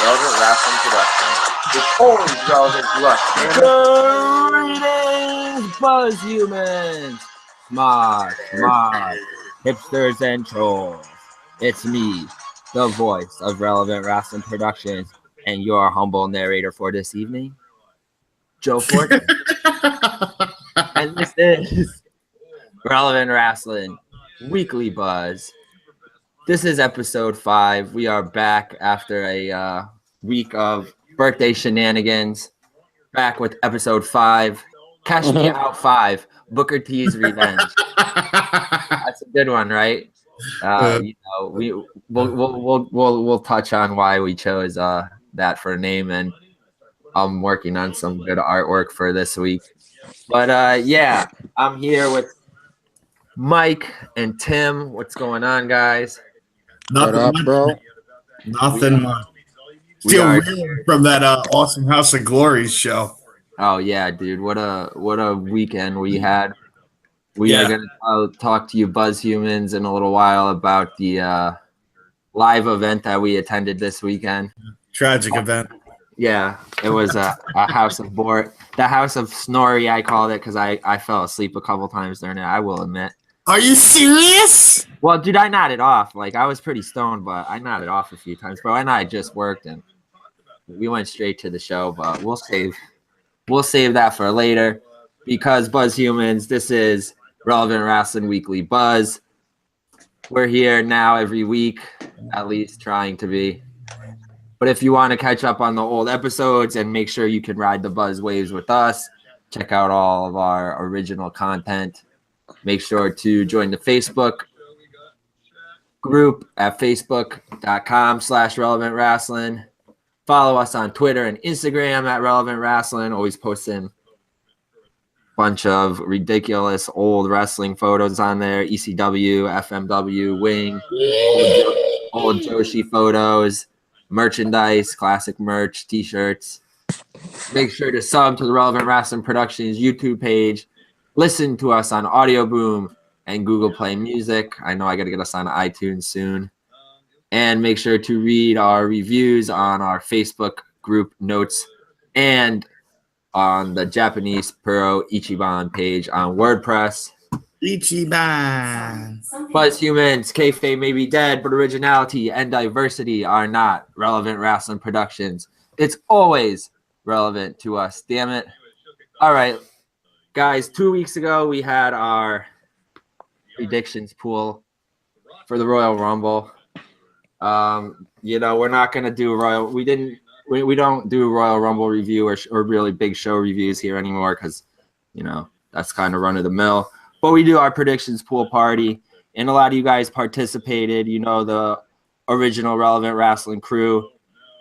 Relevant Wrestling Production. It's always relevant to us. Greetings, buzz humans, smart, hipsters and trolls. It's me, the voice of Relevant Wrestling Productions, and your humble narrator for this evening, Joe Fortune. And this is Relevant Wrestling Weekly Buzz. This is episode 5. We are back after a week of birthday shenanigans. Back with episode 5. Cash Me Out 5. Booker T's Revenge. That's a good one, right? We'll touch on why we chose that for a name, and I'm working on some good artwork for this week. But yeah, I'm here with Mike and Tim. What's going on, guys? Nothing up, bro? Nothing much. Still reeling from that awesome House of Glories show. Oh yeah, dude! What a weekend we had. We are gonna talk to you, Buzz Humans, in a little while about the live event that we attended this weekend. Tragic event. Yeah, it was a house of the house of Snorri. I called it because I fell asleep a couple times during it. I will admit. Are you serious? Well, dude, I nodded off. Like, I was pretty stoned, but I nodded off a few times. Bro, and I just worked, and we went straight to the show. But we'll save that for later, because Buzz Humans, this is Relevant Wrestling Weekly Buzz. We're here now every week, at least trying to be. But if you want to catch up on the old episodes and make sure you can ride the Buzz waves with us, check out all of our original content. Make sure to join the Facebook group at facebook.com/Relevant Wrestling. Follow us on Twitter and Instagram at Relevant Wrestling. Always posting a bunch of ridiculous old wrestling photos on there. ECW, FMW, Wing, old Joshi photos, merchandise, classic merch, t-shirts. Make sure to sub to the Relevant Wrestling Productions YouTube page. Listen to us on Audio Boom and Google Play Music. I know I got to get us on iTunes soon. And make sure to read our reviews on our Facebook group notes and on the Japanese Pro Ichiban page on WordPress. Ichiban. Buzz Humans, kayfabe may be dead, but originality and diversity are not. Relevant Wrestling Productions. It's always relevant to us, damn it. All right. Guys, 2 weeks ago, we had our predictions pool for the Royal Rumble. We're not going to do we don't do Royal Rumble review or really big show reviews here anymore because, that's kind of run of the mill. But we do our predictions pool party, and a lot of you guys participated. The original Relevant Wrestling crew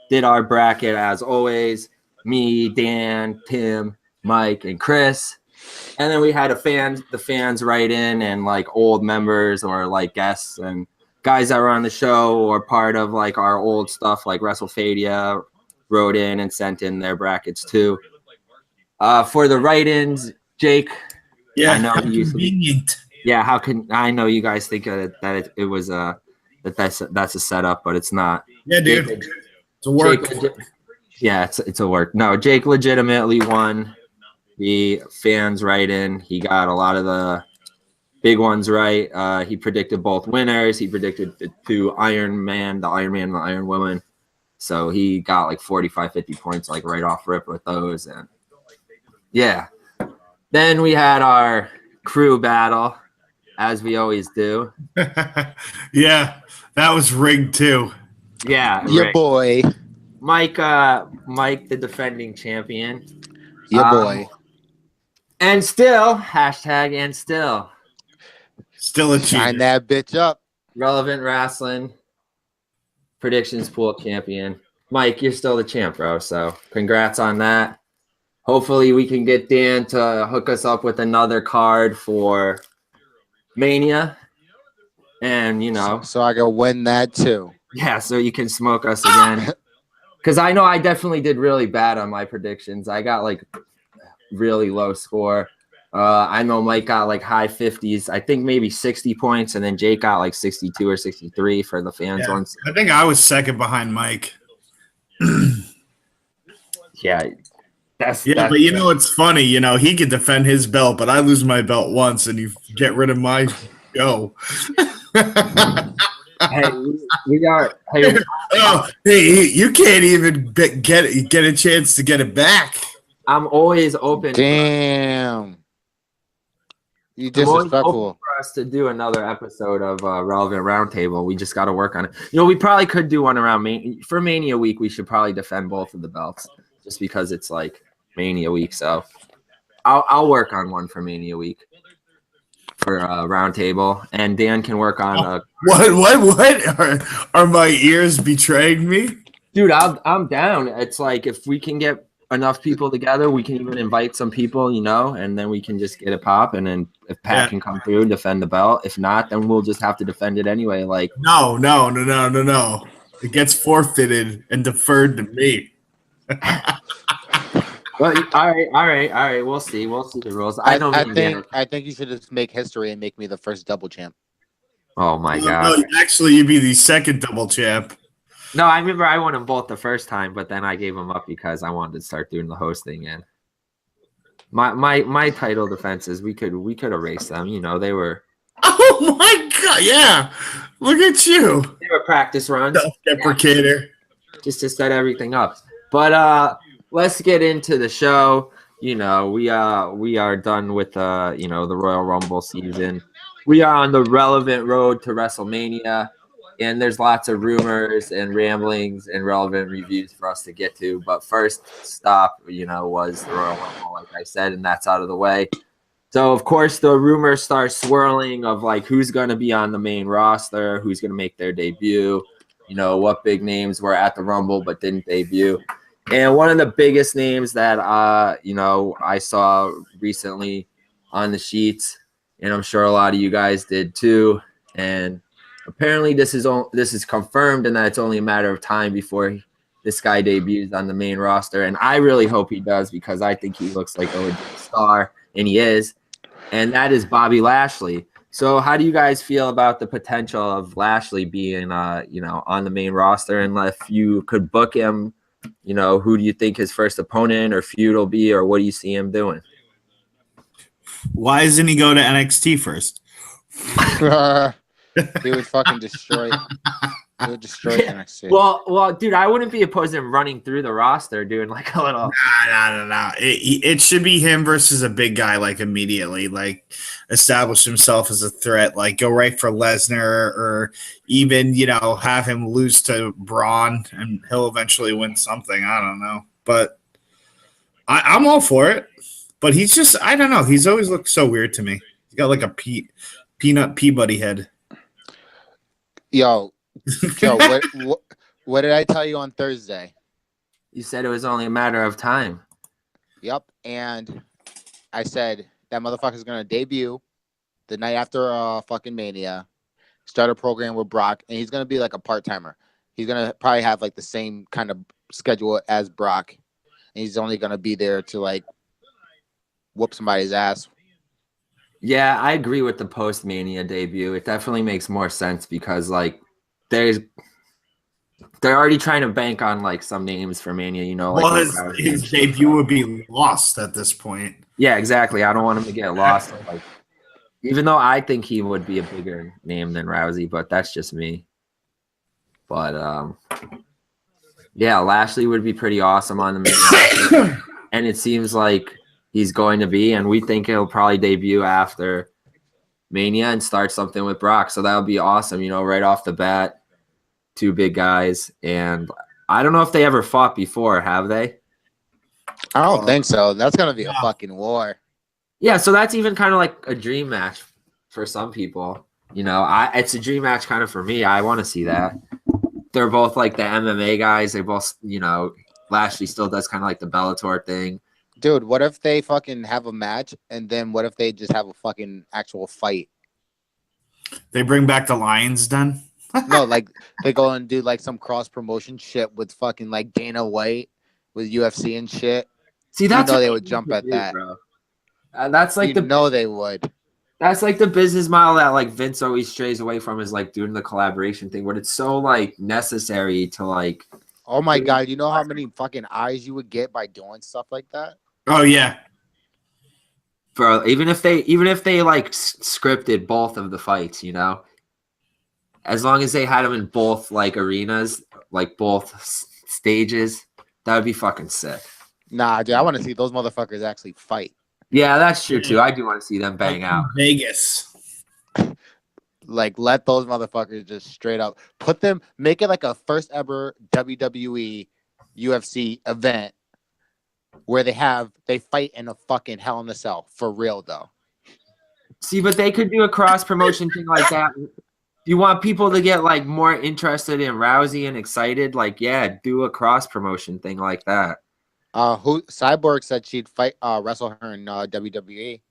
did our bracket as always. Me, Dan, Tim, Mike, and Chris. And then we had the fans write in, and like old members or like guests and guys that were on the show or part of like our old stuff like WrestleFadia wrote in and sent in their brackets too. For the write-ins, Jake. Yeah, I know convenient. I know you guys think that it was that's a setup, but it's not. Yeah, dude. It's a work. It's a work. No, Jake legitimately won. The fans write in. He got a lot of the big ones right. He predicted both winners. He predicted the two Iron Man and the Iron Woman. So he got like 45, 50 points like right off rip with those. And yeah. Then we had our crew battle, as we always do. Yeah, that was rigged too. Yeah. Your boy. Mike, the defending champion. Your boy. And still, #and still. Still a cheat. Sign that bitch up. Relevant Wrestling Predictions Pool champion. Mike, you're still the champ, bro. So congrats on that. Hopefully we can get Dan to hook us up with another card for Mania. And, So I can win that too. Yeah, so you can smoke us again. Because I know I definitely did really bad on my predictions. I got like really low score. I know Mike got like high 50s. I think maybe 60 points, and then Jake got like 62 or 63 for the fans ones. I think I was second behind Mike. Yeah, that's But you know it's funny. You know he could defend his belt, but I lose my belt once, and you get rid of my show. Hey, we are. Hey, Oh, hey, you can't even get a chance to get it back. I'm always open. Damn. You I'm always open disrespectful. for us to do another episode of Relevant Roundtable. We just got to work on it. You know, we probably could do one around for Mania Week. We should probably defend both of the belts, just because it's like Mania Week. So I'll work on one for Mania Week for Roundtable, and Dan can work on. What are my ears betraying me? Dude, I'm down. It's like if we can get enough people together, we can even invite some people, you know, and then we can just get a pop. And then if Pat can come through and defend the belt, if not, then we'll just have to defend it anyway. Like no. It gets forfeited and deferred to me. Well, all right. We'll see the rules. I think you should just make history and make me the first double champ. Oh my god! No, actually, you'd be the second double champ. No, I remember I won them both the first time, but then I gave them up because I wanted to start doing the hosting. And my title defenses, we could erase them. You know, they were. Oh my god! Yeah, look at you. They were practice runs. Self-deprecator. Just to set everything up. But let's get into the show. You know, we are done with the Royal Rumble season. We are on the relevant road to WrestleMania. And there's lots of rumors and ramblings and relevant reviews for us to get to. But first stop, was the Royal Rumble, like I said, and that's out of the way. So, of course, the rumors start swirling of, like, who's going to be on the main roster, who's going to make their debut, what big names were at the Rumble but didn't debut. And one of the biggest names that, I saw recently on the sheets, and I'm sure a lot of you guys did too, and apparently this is confirmed and that it's only a matter of time before this guy debuts on the main roster. And I really hope he does because I think he looks like a legit star, and he is. And that is Bobby Lashley. So how do you guys feel about the potential of Lashley being, on the main roster? And if you could book him, who do you think his first opponent or feud will be, or what do you see him doing? Why doesn't he go to NXT first? He would fucking destroy. He would destroy NXT. Well, dude, I wouldn't be opposed to him running through the roster, doing like a little. No. It should be him versus a big guy, like immediately, like establish himself as a threat, like go right for Lesnar, or even have him lose to Braun, and he'll eventually win something. I don't know, but I'm all for it. But he's just, I don't know. He's always looked so weird to me. He's got like a peanut Peabody head. Yo, what did I tell you on Thursday? You said it was only a matter of time. Yep, and I said that motherfucker's gonna debut the night after fucking Mania, start a program with Brock, and he's gonna be like a part-timer. He's gonna probably have like the same kind of schedule as Brock, and he's only gonna be there to like whoop somebody's ass. Yeah, I agree with the post-Mania debut. It definitely makes more sense because, like, they're already trying to bank on, like, some names for Mania, like his debut would be lost at this point. Yeah, exactly. I don't want him to get lost. Like, even though I think he would be a bigger name than Rousey, but that's just me. But, yeah, Lashley would be pretty awesome on the main roster. And it seems like he's going to be, and we think he'll probably debut after Mania and start something with Brock. So that would be awesome, right off the bat. Two big guys. And I don't know if they ever fought before, have they? I don't think so. That's going to be a fucking war. Yeah, so that's even kind of like a dream match for some people. It's a dream match kind of for me. I want to see that. They're both like the MMA guys. They both, Lashley still does kind of like the Bellator thing. Dude, what if they fucking have a match, and then what if they just have a fucking actual fight? They bring back the Lions Den? No, like they go and do like some cross promotion shit with fucking like Dana White with UFC and shit. See, that's they would jump at that. Bro. That's like they would. That's like the business model that like Vince always strays away from, is like doing the collaboration thing, but it's so like necessary to like Oh my god, you know how many fucking eyes you would get by doing stuff like that? Oh yeah. Bro, even if they like scripted both of the fights, you know, as long as they had them in both like arenas, like both stages, that would be fucking sick. Nah, dude, I want to see those motherfuckers actually fight. Yeah, that's true too. I do want to see them bang Like out. Vegas. Like, let those motherfuckers just straight up put them, make it like a first ever WWE UFC event where they fight in a fucking Hell in a Cell for real though. See, but they could do a cross promotion thing like that. You want people to get like more interested in Rousey and excited? Like, yeah, do a cross promotion thing like that. Who Cyborg said she'd wrestle her in WWE.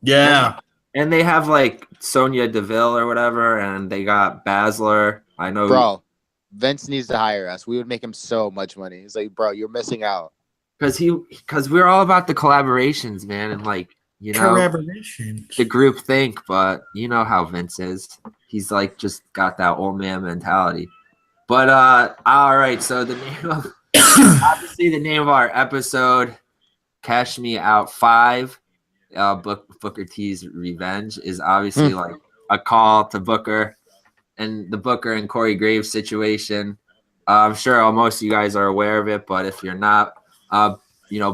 Yeah. And they have like Sonya Deville or whatever, and they got Baszler. I know, Bro, Vince needs to hire us. We would make him so much money. He's like, bro, you're missing out. because we're all about the collaborations, man, and like Collaboration. the group think. But you know how Vince is. He's like just got that old man mentality. But all right. So the name of obviously the name of our episode, Cash Me Out 5. Booker T's revenge is obviously like a call to Booker and the Booker and Corey Graves situation. I'm sure most of you guys are aware of it, but if you're not,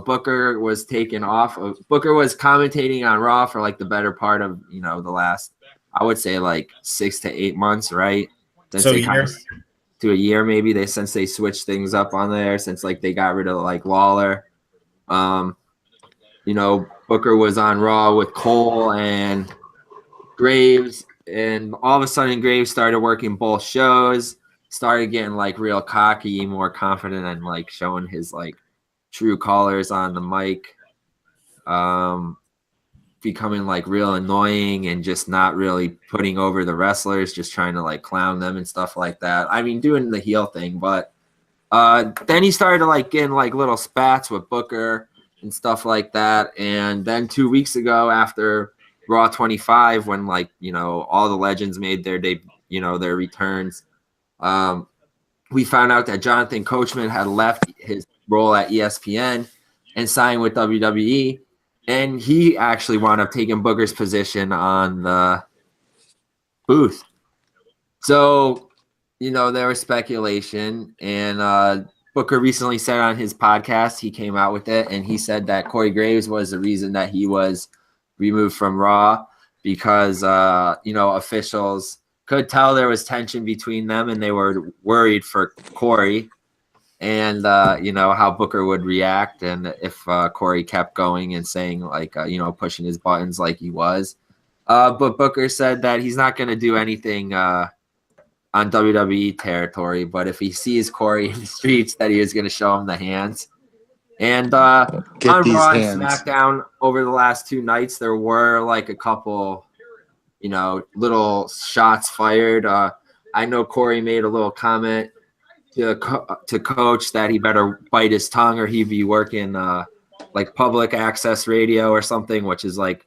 Booker was taken off. Booker was commentating on Raw for like the better part of the last, I would say like 6 to 8 months, right? Since So they to a year maybe since they switched things up on there, since like they got rid of like Lawler. Booker was on Raw with Cole and Graves, and all of a sudden Graves started working both shows, started getting like real cocky, more confident, and like showing his like true colors on the mic, becoming like real annoying and just not really putting over the wrestlers, just trying to like clown them and stuff like that. I mean, doing the heel thing, but then he started like getting like little spats with Booker and stuff like that. And then 2 weeks ago, after Raw 25, when like all the legends made their their returns, we found out that Jonathan Coachman had left his role at ESPN and signed with WWE, and he actually wound up taking Booker's position on the booth. So there was speculation, and Booker recently said on his podcast, he came out with it, and he said that Corey Graves was the reason that he was removed from Raw because, officials could tell there was tension between them, and they were worried for Corey and, how Booker would react, and if Corey kept going and saying, like, pushing his buttons like he was. But Booker said that he's not going to do anything on WWE territory, but if he sees Corey in the streets, that he is going to show him the hands. And on Raw and SmackDown over the last 2 nights, there were like a couple, little shots fired. I know Corey made a little comment to Coach that he better bite his tongue or he'd be working like public access radio or something, which is like,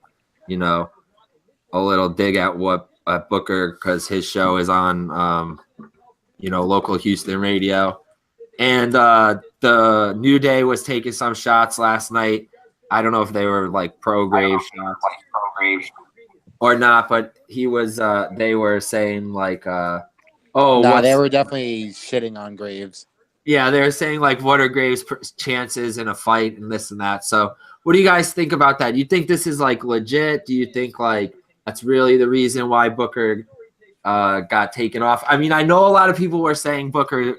a little dig at Booker, because his show is on local Houston radio. And the New Day was taking some shots last night. I don't know if they were like pro Graves shots or not, but he was they were saying like they were definitely shitting on Graves. Yeah, they were saying like, what are Graves' chances in a fight and this and that. So what do you guys think about that? Do you think this is like legit? Do you think like that's really the reason why Booker got taken off? I mean, I know a lot of people were saying Booker,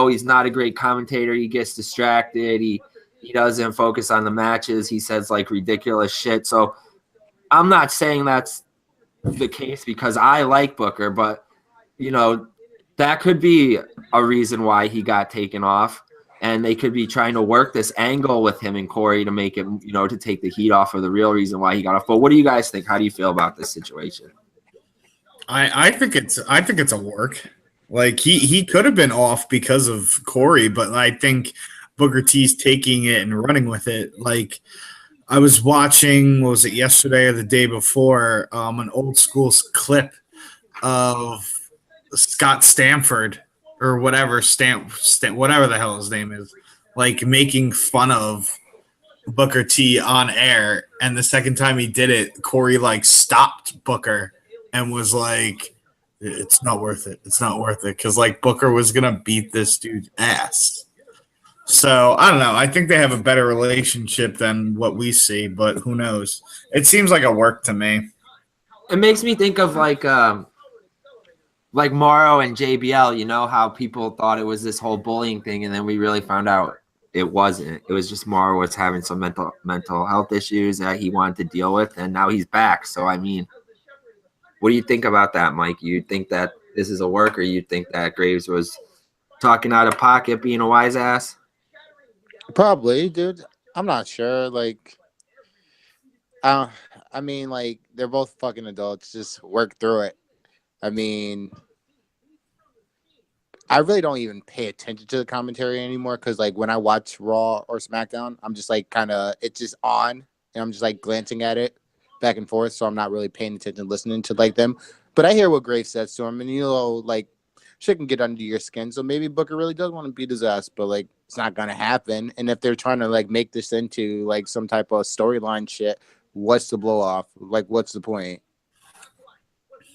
he's not a great commentator. He gets distracted. He doesn't focus on the matches. He says like ridiculous shit. So I'm not saying that's the case because I like Booker, but that could be a reason why he got taken off. And they could be trying to work this angle with him and Corey to make it, to take the heat off of the real reason why he got off. But what do you guys think? How do you feel about this situation? I think it's a work. Like he could have been off because of Corey, but I think Booker T's taking it and running with it. Like I was watching, what was it, yesterday or the day before, an old school clip of Scott Stanford or whatever whatever the hell his name is, like making fun of Booker T on air, and the second time he did it, Corey like stopped Booker and was like, "It's not worth it. It's not worth it," because like Booker was gonna beat this dude's ass. So I don't know. I think they have a better relationship than what we see, but who knows? It seems like a work to me. It makes me think of like Morrow and JBL. You know how people thought it was this whole bullying thing, and then we really found out it wasn't. It was just Morrow was having some mental health issues that he wanted to deal with, and now he's back. So I mean, what do you think about that, Mike? You think that this is a work, or you think that Graves was talking out of pocket, being a wise ass? Probably, dude. I'm not sure. Like, I mean, like they're both fucking adults. Just work through it. I mean, I really don't even pay attention to the commentary anymore because, like, when I watch Raw or SmackDown, I'm just like it's just on, and I'm just like glancing at it back and forth. So I'm not really paying attention, listening to like them. But I hear what Graves says to him, and like shit can get under your skin. So maybe Booker really does want to beat his ass, but like it's not gonna happen. And if they're trying to like make this into like some type of storyline shit, what's the blow off? Like, what's the point?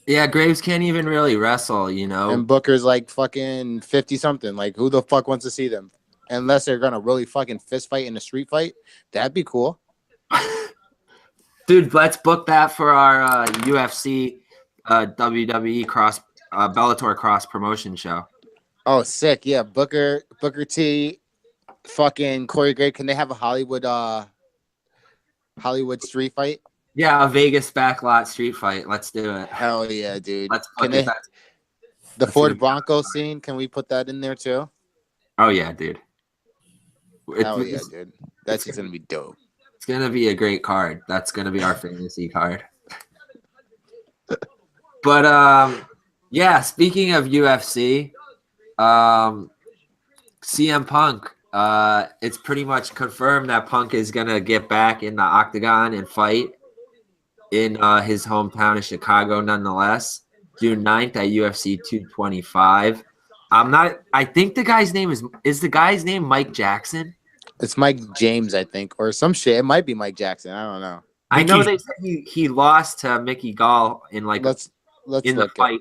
Yeah, Graves can't even really wrestle, you know. And Booker's like fucking 50 something. Like, who the fuck wants to see them? Unless they're gonna really fucking fist fight in a street fight, that'd be cool. Dude, let's book that for our UFC WWE Bellator cross promotion show. Oh, sick! Yeah, Booker T, fucking Corey Gray. Can they have a Hollywood street fight? Yeah, a Vegas backlot street fight. Let's do it. Hell yeah, dude. Let's can book they, it. the Ford Bronco scene? Can we put that in there too? Oh yeah, dude. Hell yeah, dude. That's just gonna be dope. It's gonna be a great card. That's gonna be our fantasy card. But yeah. Speaking of UFC, CM Punk. It's pretty much confirmed that Punk is gonna get back in the octagon and fight in his hometown of Chicago. Nonetheless, June 9th at UFC 225. I think the guy's name is the guy's name Mike Jackson. It's Mike James, I think, or some shit. It might be Mike Jackson. I don't know. I know they said he lost to Mickey Gall in like let's in the fight.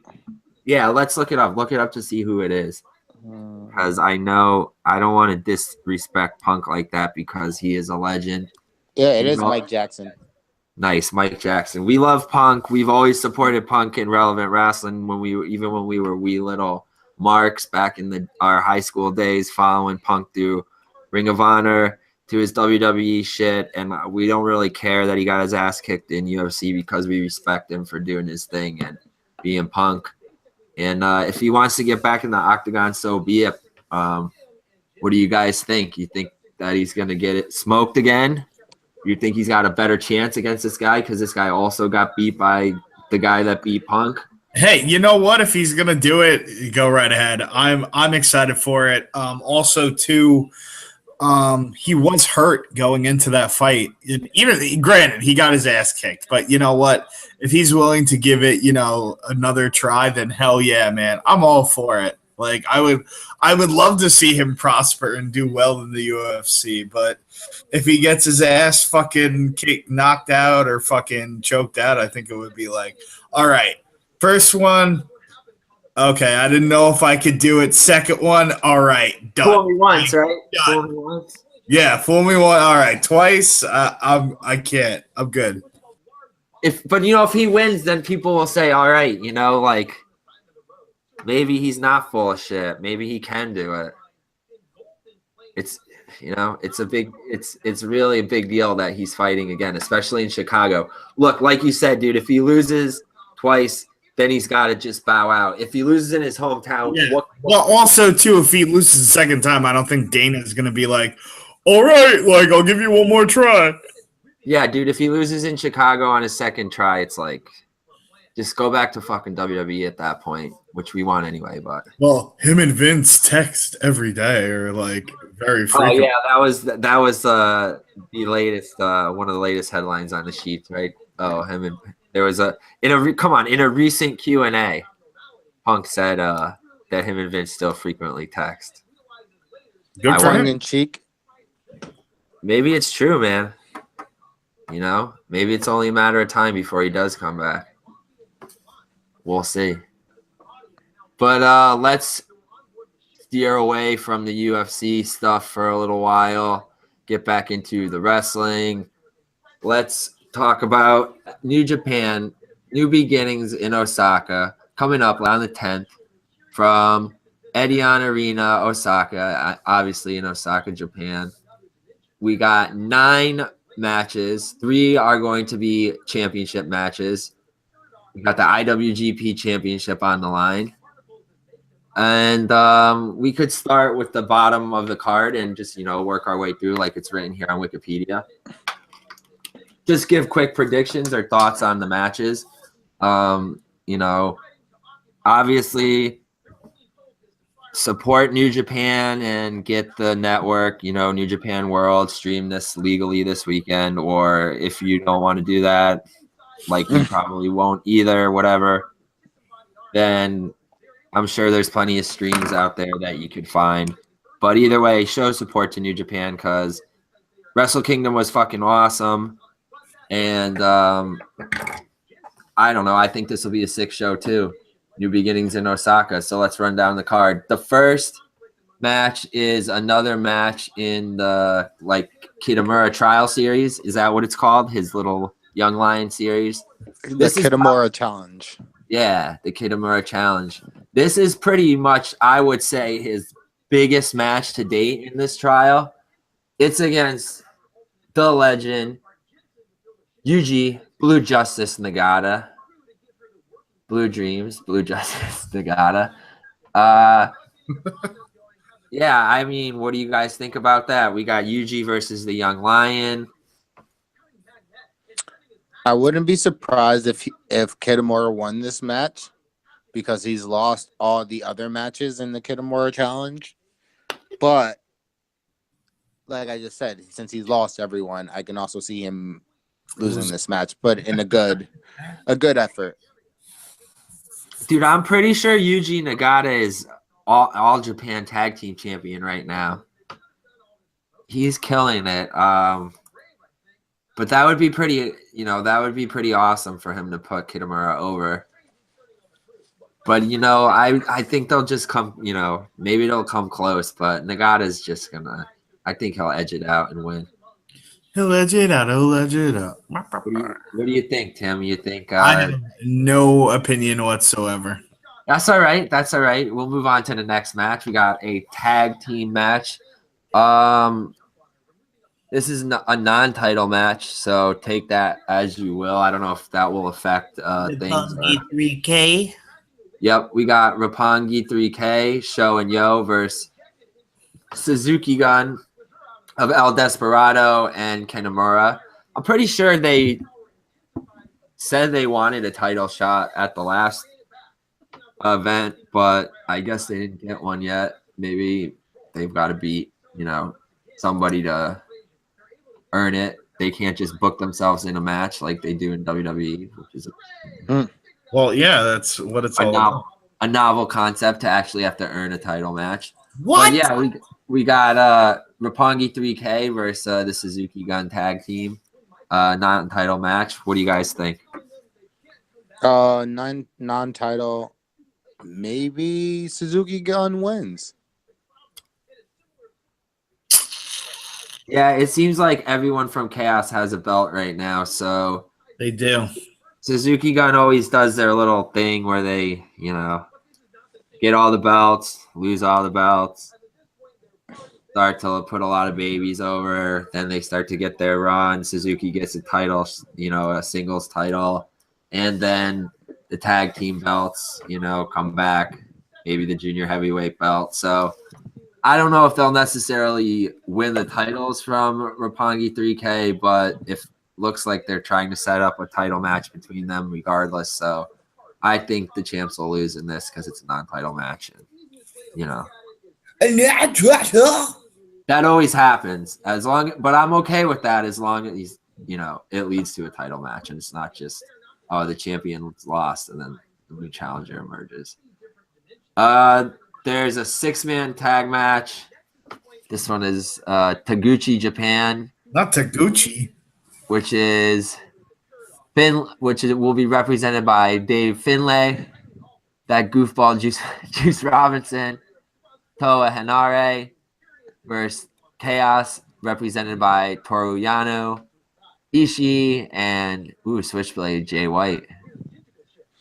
Yeah, let's look it up. Look it up to see who it is. Because I know I don't want to disrespect Punk like that because he is a legend. Yeah, it is Mike Jackson. Nice, Mike Jackson. We love Punk. We've always supported Punk in Relevant Wrestling when we were wee little marks back in our high school days, following Punk through Ring of Honor to his WWE shit, and we don't really care that he got his ass kicked in UFC because we respect him for doing his thing and being Punk. And if he wants to get back in the octagon, so be it. What do you guys think? You think that he's going to get it smoked again? You think he's got a better chance against this guy because this guy also got beat by the guy that beat Punk? Hey, you know what? If he's gonna do it, go right ahead. I'm excited for it. Also, too, he was hurt going into that fight. Even granted, he got his ass kicked, but you know what? If he's willing to give it, another try, then hell yeah, man, I'm all for it. Like I would love to see him prosper and do well in the UFC, but if he gets his ass fucking knocked out or fucking choked out, I think it would be like, all right, first one, okay, I didn't know if I could do it. Second one, all right, done. Fool me once, right? Done. Fool me once. Yeah, fool me once. All right, twice. I can't. I'm good. If he wins, then people will say, all right, like maybe he's not full of shit. Maybe he can do it. It's it's really a big deal that he's fighting again, especially in Chicago. Look, like you said, dude, if he loses twice, then he's got to just bow out. If he loses in his hometown, yeah. Well, also too, if he loses the second time, I don't think Dana is gonna be like, all right, like I'll give you one more try. Yeah, dude, if he loses in Chicago on his second try, it's like just go back to fucking WWE at that point, which we want anyway. But him and Vince text every day or like very frequently. Oh yeah, that was the latest one of the latest headlines on the sheet, right? Oh, him and there was in a recent Q&A, Punk said that him and Vince still frequently text. Good for Tongue him. in cheek. Maybe it's true, man. You know, maybe it's only a matter of time before he does come back. We'll see. But let's steer away from the UFC stuff for a little while. Get back into the wrestling. Let's talk about New Japan, New Beginnings in Osaka, coming up on the 10th from Edion Arena, Osaka, obviously in Osaka, Japan. We got 9 matches. 3 are going to be championship matches. We got the IWGP Championship on the line. And we could start with the bottom of the card and just, work our way through like it's written here on Wikipedia. Just give quick predictions or thoughts on the matches. Obviously support New Japan and get the network, New Japan World, stream this legally this weekend. Or if you don't want to do that, like you probably won't either, whatever, then I'm sure there's plenty of streams out there that you could find. But either way, show support to New Japan because Wrestle Kingdom was fucking awesome. And I don't know. I think this will be a sick show too. New Beginnings in Osaka. So let's run down the card. The first match is another match in the Kitamura Trial Series. Is that what it's called? His little Young Lion series. The Kitamura Challenge. Yeah, the Kitamura Challenge. This is pretty much, I would say, his biggest match to date in this trial. It's against the legend, Yuji Blue Justice Nagata. Blue Dreams, Blue Justice Nagata. Yeah, I mean, what do you guys think about that? We got Yuji versus the Young Lion. I wouldn't be surprised if Kitamura won this match because he's lost all the other matches in the Kitamura Challenge. But like I just said, since he's lost everyone, I can also see him losing this match, but in a good effort. Dude, I'm pretty sure Yuji Nagata is all Japan Tag Team Champion right now. He's killing it. But that would be pretty, pretty awesome for him to put Kitamura over. But, I think they'll just come, maybe they'll come close, but Nagata's just I think he'll edge it out and win. He'll edge it out. What do you think, Tim? You think I have no opinion whatsoever. That's all right. We'll move on to the next match. We got a tag team match. This is a non-title match, so take that as you will. I don't know if that will affect things. 3K. Yep, we got Roppongi 3K, Sho and Yo versus Suzuki Gun of El Desperado and Kitamura. I'm pretty sure they said they wanted a title shot at the last event, but I guess they didn't get one yet. Maybe they've got to beat, somebody to earn it. They can't just book themselves in a match like they do in WWE, which is well, yeah, that's what it's all about. A novel concept to actually have to earn a title match. What? But yeah, we got Roppongi 3K versus the Suzuki Gun tag team non-title match. What do you guys think? Non-title, maybe Suzuki Gun wins. Yeah, it seems like everyone from Chaos has a belt right now, so They do. Suzuki Gun always does their little thing where they, get all the belts, lose all the belts, start to put a lot of babies over, then they start to get their run. Suzuki gets a title, a singles title, and then the tag team belts, come back, maybe the junior heavyweight belt. So I don't know if they'll necessarily win the titles from Roppongi 3K, but if looks like they're trying to set up a title match between them regardless. So I think the champs will lose in this because it's a non-title match. And, that always happens but I'm okay with that as long as, it leads to a title match and it's not just, the champion lost and then the new challenger emerges. There's a 6-man tag match. This one is Taguchi Japan, Not Taguchi. which will be represented by Dave Finlay, that goofball Juice Robinson, Toa Henare versus Chaos, represented by Toru Yano, Ishii, and Switchblade Jay White.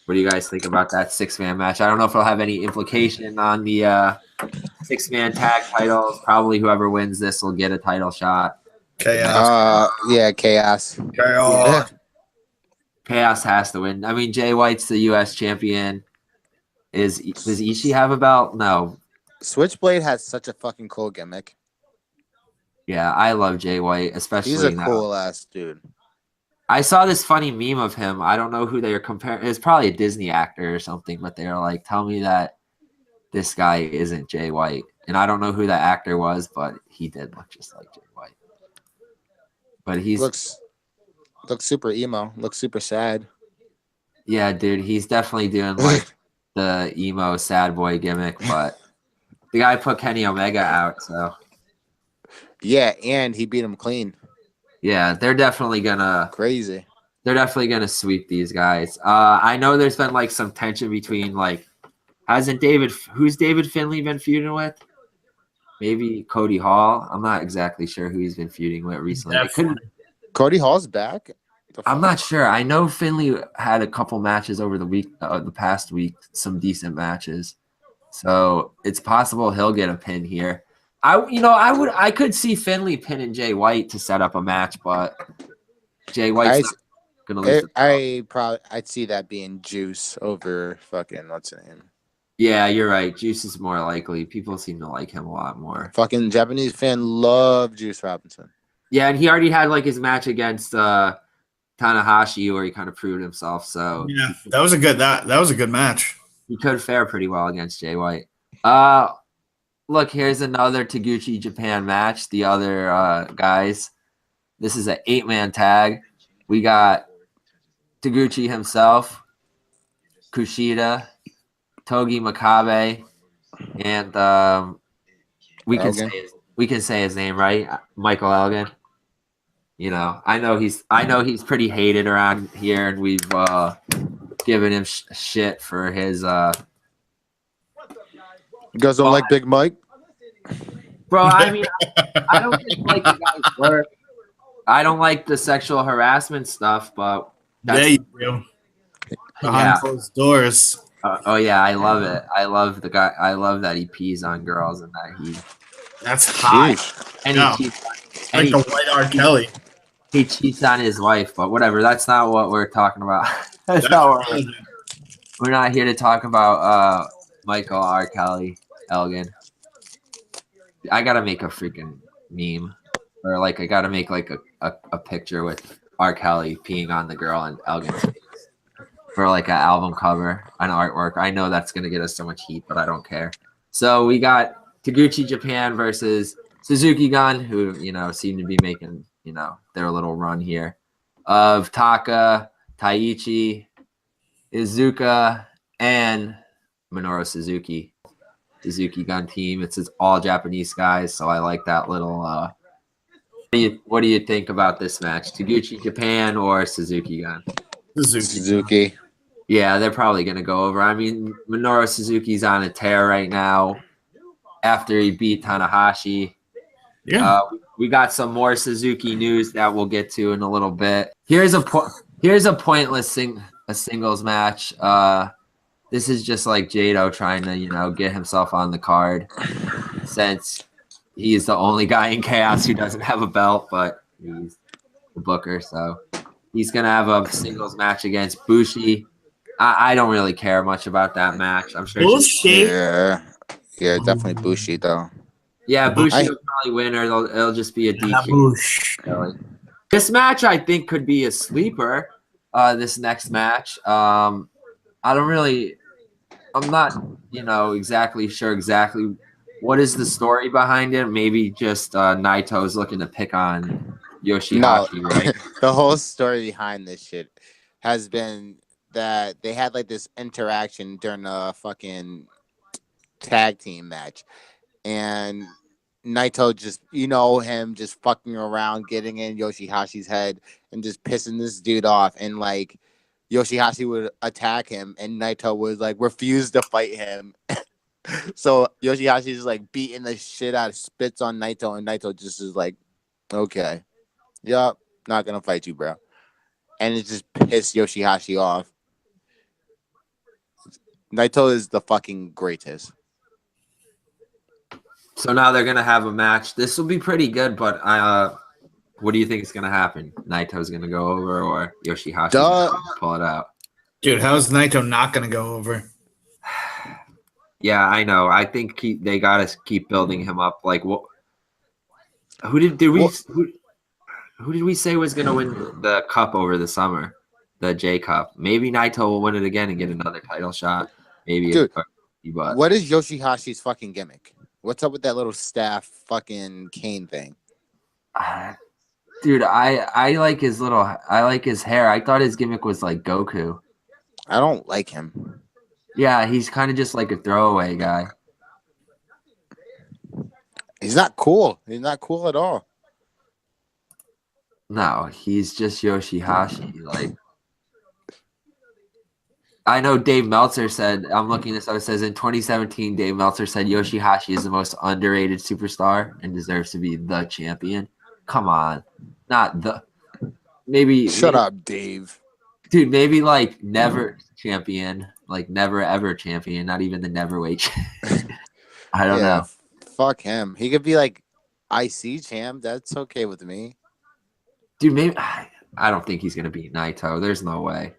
What do you guys think about that 6-man match? I don't know if it'll have any implication on the 6-man tag titles. Probably whoever wins this will get a title shot. Chaos. Yeah, Chaos. Chaos. Chaos has to win. I mean, Jay White's the U.S. champion. Does Ishii have a belt? No. Switchblade has such a fucking cool gimmick. Yeah, I love Jay White, especially He's a now. cool ass dude. I saw this funny meme of him. I don't know who they were comparing. It's probably a Disney actor or something, but they were like, tell me that this guy isn't Jay White. And I don't know who that actor was, but he did look just like Jay White. But he looks super emo, looks super sad. Yeah, dude, he's definitely doing like the emo sad boy gimmick, but the guy put Kenny Omega out, so yeah, and he beat him clean. Yeah, they're definitely gonna sweep these guys. I know there's been like some tension between like who's David Finlay been feuding with? Maybe Cody Hall. I'm not exactly sure who he's been feuding with recently. Cody Hall's back. I'm not sure. I know Finlay had a couple matches over the past week, some decent matches. So it's possible he'll get a pin here. I could see Finlay pinning Jay White to set up a match, but Jay White's not gonna lose. I'd see that being Juice over fucking what's his name. Yeah, you're right. Juice is more likely. People seem to like him a lot more. Fucking Japanese fan love Juice Robinson. Yeah, and he already had like his match against Tanahashi where he kind of proved himself. So yeah, that was a good match. He could fare pretty well against Jay White. Look, here's another Taguchi Japan match. The other guys. This is an 8-man tag. We got Taguchi himself, Kushida, Togi Makabe, and we can say his name, right? Michael Elgin. You know, I know he's pretty hated around here, and we've given him shit for his. You guys don't like Big Mike, bro? I mean, I don't like the guy's work. I don't like the sexual harassment stuff, but there you go. Behind closed doors. Oh yeah, I love it. I love the guy. I love that he pees on girls and that he. That's hot. And no. he cheats. Like a white R. Kelly. He cheats on his wife, but whatever. That's not what we're talking about. That's not what we're not here to talk about. Michael R. Kelly Elgin. I gotta make a freaking meme, or like I gotta make like a picture with R. Kelly peeing on the girl and Elgin for like an album cover, an artwork. I know that's gonna get us so much heat, but I don't care. So we got Taguchi Japan versus Suzuki Gun, who seem to be making their little run here, of Taka, Taichi, Izuka, and Minoru Suzuki Gun team. It's all Japanese guys, so I like that little. What do you think about this match? Taguchi Japan or Suzuki Gun? Suzuki. Yeah, they're probably gonna go over. I mean, Minoru Suzuki's on a tear right now after he beat Tanahashi. Yeah. We got some more Suzuki news that we'll get to in a little bit. Here's a pointless singles match. This is just like Jado trying to get himself on the card, since he's the only guy in Chaos who doesn't have a belt, but he's the booker, so he's gonna have a singles match against Bushi. I don't really care much about that match. I'm sure. Bushi. Yeah, definitely Bushi though. Yeah, Bushi will probably win, or it'll just be a DQ. This match, I think, could be a sleeper. This next match, I'm not, exactly sure what is the story behind it. Maybe just Naito's looking to pick on Yoshihashi, right? The whole story behind this shit has been that they had like this interaction during a fucking tag team match, and Naito just, him just fucking around, getting in Yoshihashi's head and just pissing this dude off. And like Yoshihashi would attack him, and Naito would like refuse to fight him. So Yoshihashi's like beating the shit out of spits on Naito, and Naito just is like, okay, yup, not gonna fight you, bro. And it just pissed Yoshihashi off. Naito is the fucking greatest. So now they're gonna have a match. This will be pretty good, but what do you think is gonna happen? Naito's gonna go over, or Yoshihashi's gonna pull it out? Dude, how's Naito not gonna go over? Yeah, I know. I think they gotta keep building him up. Like, what? Who did we say was gonna win the cup over the summer? The J Cup. Maybe Naito will win it again and get another title shot. Maybe. Dude, but what is Yoshihashi's fucking gimmick? What's up with that little staff fucking cane thing? Dude, I like his I like his hair. I thought his gimmick was like Goku. I don't like him. Yeah, he's kind of just like a throwaway guy. He's not cool. He's not cool at all. No, he's just Yoshihashi. Like, I know Dave Meltzer said, I'm looking this up, it says in 2017, Dave Meltzer said Yoshihashi is the most underrated superstar and deserves to be the champion. Come on. Not the. Maybe. Shut up, Dave. Dude, maybe like never champion. Like never ever champion. Not even the neverweight. I don't know. Fuck him. He could be like IC champ. That's okay with me. Dude, maybe. I don't think he's going to beat Naito. There's no way.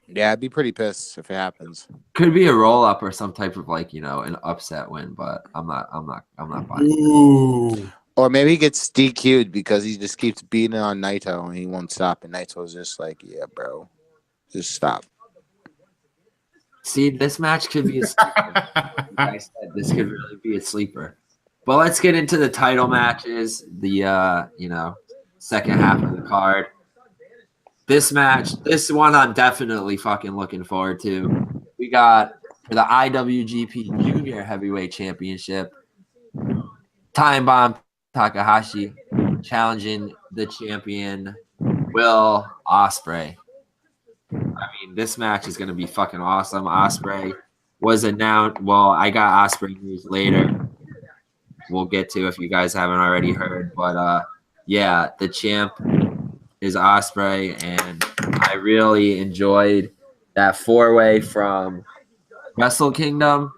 Yeah, I'd be pretty pissed if it happens. Could be a roll up or some type of like, an upset win, but I'm not buying it. Ooh. Or maybe he gets DQ'd because he just keeps beating on Naito and he won't stop. And Naito's just like, yeah, bro, just stop. See, this match could be a sleeper. Like I said, this could really be a sleeper. But let's get into the title matches, the second half of the card. This one I'm definitely fucking looking forward to. We got for the IWGP Junior Heavyweight Championship, Time Bomb Takahashi challenging the champion Will Ospreay. I mean, this match is going to be fucking awesome. Ospreay was announced. Well, I got Ospreay news later. We'll get to if you guys haven't already heard. But yeah, the champ is Ospreay, and I really enjoyed that four-way from Wrestle Kingdom,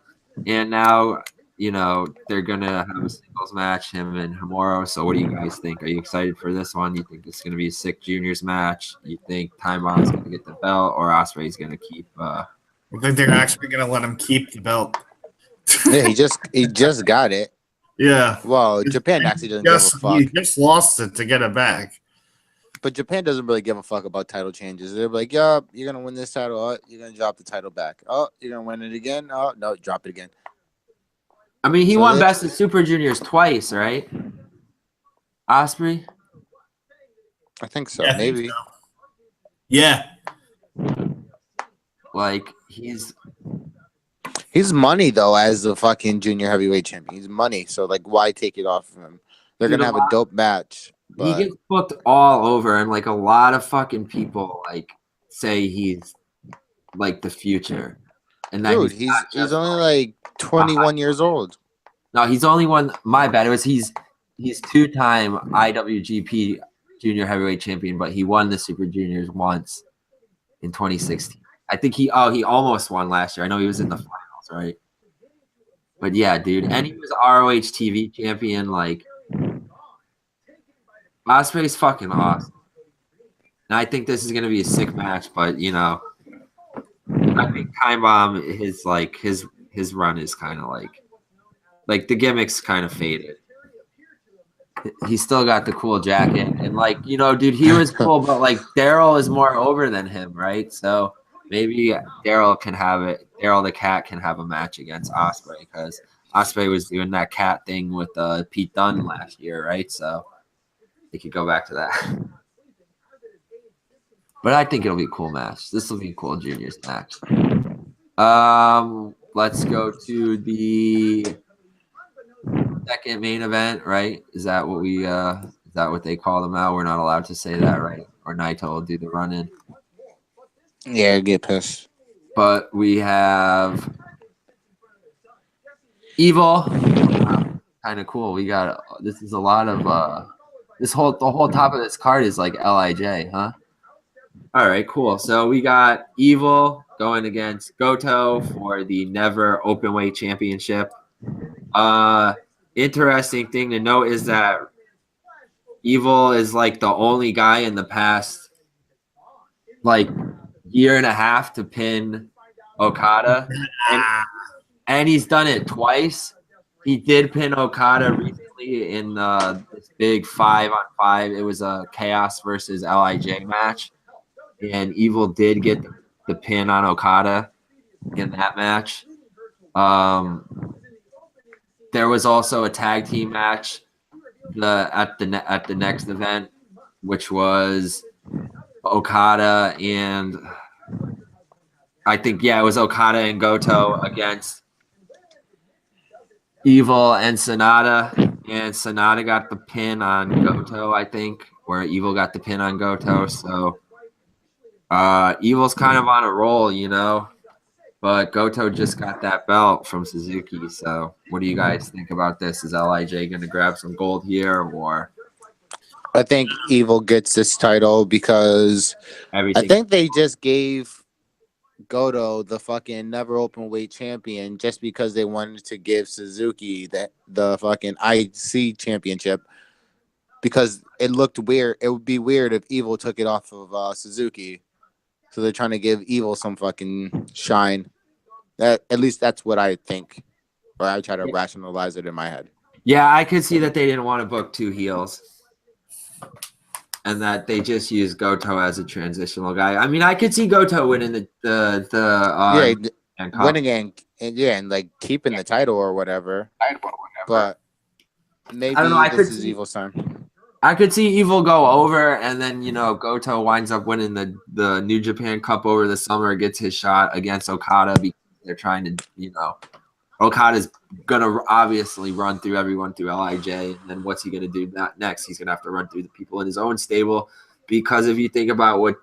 and now they're gonna have a singles match, him and Himuro. So what do you guys think? Are you excited for this one? You think it's gonna be a sick juniors match? You think Time Bomb's gonna get the belt, or Ospreay's gonna keep? I think they're actually gonna let him keep the belt. Yeah, he just got it. Yeah. Well, Japan actually doesn't give a fuck. He just lost it to get it back. But Japan doesn't really give a fuck about title changes. They're like, "Yup, you're gonna win this title. Oh, you're gonna drop the title back. Oh, you're gonna win it again. Oh, no, drop it again." I mean, he won Best of Super Juniors twice, right? Ospreay? I think so. Yeah, Maybe. think so. Yeah. Like he's money though as the fucking junior heavyweight champion. He's money, so like, why take it off of him? They're gonna have a dope match. But he gets booked all over, and like a lot of fucking people like say he's like the future. And that dude, he's only like 21 years old. No, he's only one. My bad. It was he's two-time IWGP Junior Heavyweight Champion, but he won the Super Juniors once in 2016. I think he almost won last year. I know he was in the finals, right? But yeah, dude, and he was ROH TV champion. Like, Ospreay's fucking awesome. And I think this is gonna be a sick match, but I think Time Bomb his run is kind of like the gimmick's kind of faded. He's still got the cool jacket, and dude, he was cool, but like Daryl is more over than him, right? So maybe Daryl the Cat can have a match against Ospreay, because Ospreay was doing that cat thing with Pete Dunne last year, right? So they could go back to that. But I think it'll be a cool match. This will be a cool juniors match. let's go to the second main event, right? Is that what they call them now? We're not allowed to say that, right? Or Naito will do the run in. Yeah, get pissed. But we have Evil. Kind of cool. We got this is a lot of the whole top of this card is like LIJ, huh? All right, cool. So we got Evil going against Goto for the Never Openweight Championship. Interesting thing to note is that Evil is like the only guy in the past like year and a half to pin Okada, and he's done it twice. He did pin Okada recently in this big 5-on-5. It was a Chaos versus LIJ match, and Evil did get the pin on Okada in that match. There was also a tag team match at the next event, which was Okada and I think it was Okada and Goto against Evil and Sonata, and Sonata got the pin on Goto, I think, where Evil got the pin on Goto. So Evil's kind of on a roll, but Goto just got that belt from Suzuki. So what do you guys think about this? Is LIJ going to grab some gold here, or I think Evil gets this title because everything? I think they just gave Goto the fucking never open weight champion just because they wanted to give Suzuki the fucking IC championship because it looked weird. It would be weird if Evil took it off of Suzuki. So they're trying to give Evil some fucking shine. At least that's what I think, or I try to rationalize it in my head. Yeah, I could see that they didn't want to book two heels, and that they just use Goto as a transitional guy. I mean, I could see Goto winning winning and like keeping the title or whatever. But maybe I don't know. this is Evil's time. I could see Evil go over, and then Goto winds up winning the New Japan Cup over the summer, gets his shot against Okada because they're trying to, Okada's gonna obviously run through everyone through LIJ, and then what's he gonna do next? He's gonna have to run through the people in his own stable, because if you think about what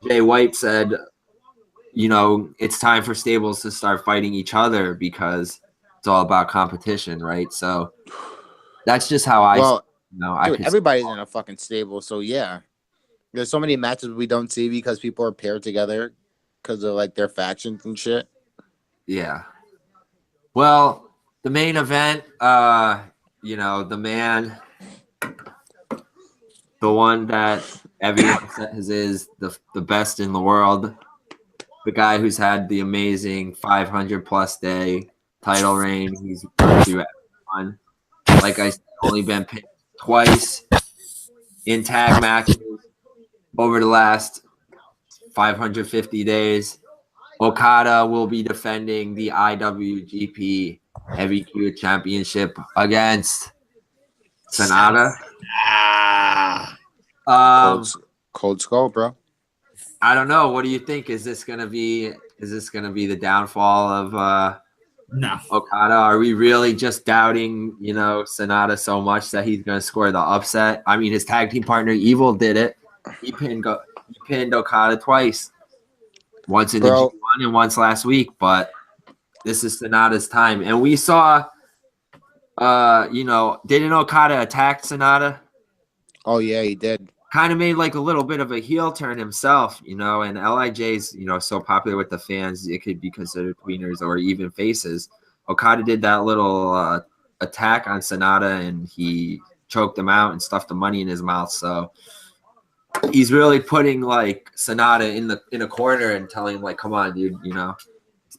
Jay White said, it's time for stables to start fighting each other because it's all about competition, right? So that's just how everybody's in a fucking stable, so yeah. There's so many matches we don't see because people are paired together because of like their factions and shit. Yeah. Well, the main event, the man, the one that everyone says is the best in the world, the guy who's had the amazing 500+ day title reign. He's run through everyone. Like I said, only been pinned twice in tag matches over the last 550 days. Okada will be defending the IWGP Heavyweight Championship against Sonata. Cold skull, bro. I don't know. What do you think? Is this gonna be the downfall of No. Okada? Are we really just doubting, Sonata so much that he's gonna score the upset? I mean, his tag team partner Evil did it. He pinned Okada twice. Once in the G1 and once last week, but this is Sonata's time. And we saw, didn't Okada attack Sonata? Oh, yeah, he did. Kind of made like a little bit of a heel turn himself, and LIJ's, so popular with the fans, it could be considered tweeners or even faces. Okada did that little attack on Sonata, and he choked him out and stuffed the money in his mouth. So he's really putting like Sonata in a corner and telling him like, come on, dude, he's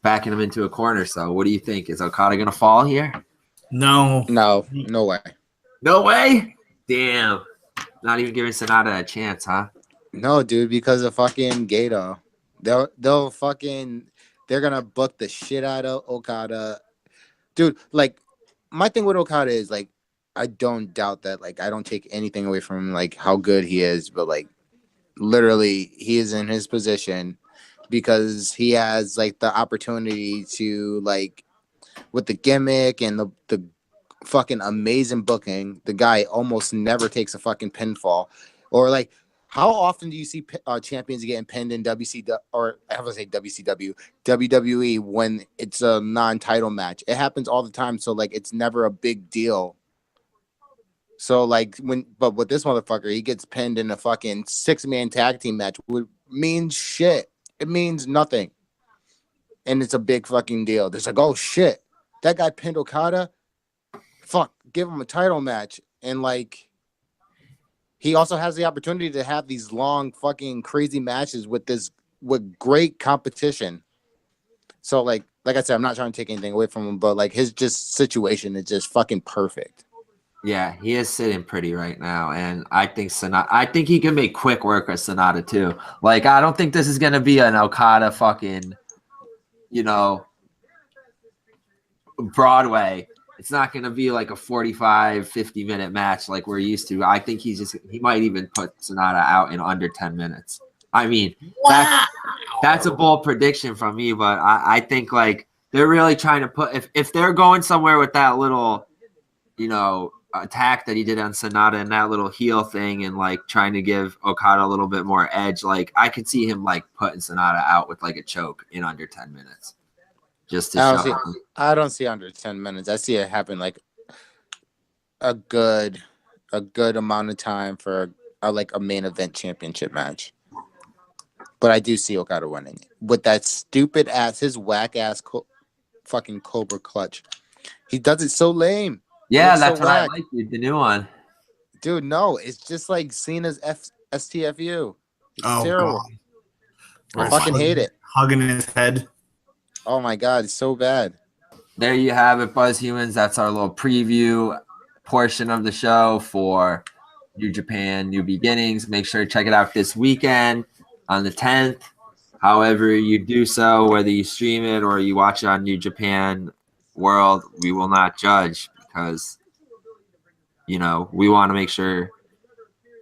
backing him into a corner. So what do you think? Is Okada gonna fall here? No way. No way? Damn. Not even giving Sonata a chance, huh? No, dude, because of fucking Gato. They're gonna book the shit out of Okada. Dude, like my thing with Okada is like I don't doubt that, like I don't take anything away from like how good he is, but like literally he is in his position because he has like the opportunity to like with the gimmick and the fucking amazing booking. The guy almost never takes a fucking pinfall, or like. How often do you see champions getting pinned in WCW or I have to say WCW, WWE when it's a non-title match? It happens all the time, so like it's never a big deal. So like but with this motherfucker, he gets pinned in a fucking 6-man tag team match, which means shit. It means nothing, and it's a big fucking deal. There's like, oh shit, that guy pinned Okada. Fuck, give him a title match, and like. He also has the opportunity to have these long fucking crazy matches with great competition. So like I said, I'm not trying to take anything away from him, but like his just situation is just fucking perfect. Yeah, he is sitting pretty right now, and I think he can make quick work of Sonata too. Like I don't think this is gonna be an Okada fucking, Broadway. It's not going to be like a 45, 50-minute match like we're used to. I think he might even put Sonata out in under 10 minutes. I mean, that's a bold prediction from me, but I think like they're really trying to put if they're going somewhere with that little, attack that he did on Sonata and that little heel thing and like trying to give Okada a little bit more edge, like I could see him like putting Sonata out with like a choke in under 10 minutes. Just to show. I don't see under 10 minutes. I see it happen like a good amount of time for a main event championship match. But I do see Okada winning with that stupid ass, his whack ass fucking Cobra clutch. He does it so lame. Yeah, that's so what I like, dude. The new one, dude. No, it's just like Cena's STFU. It's terrible. God. I fucking hate it. Hugging his head. Oh my god, it's so bad. There you have it, Buzz Humans. That's our little preview portion of the show for New Japan New Beginnings. Make sure to check it out this weekend on the 10th. However you do so, whether you stream it or you watch it on New Japan World, we will not judge because, we want to make sure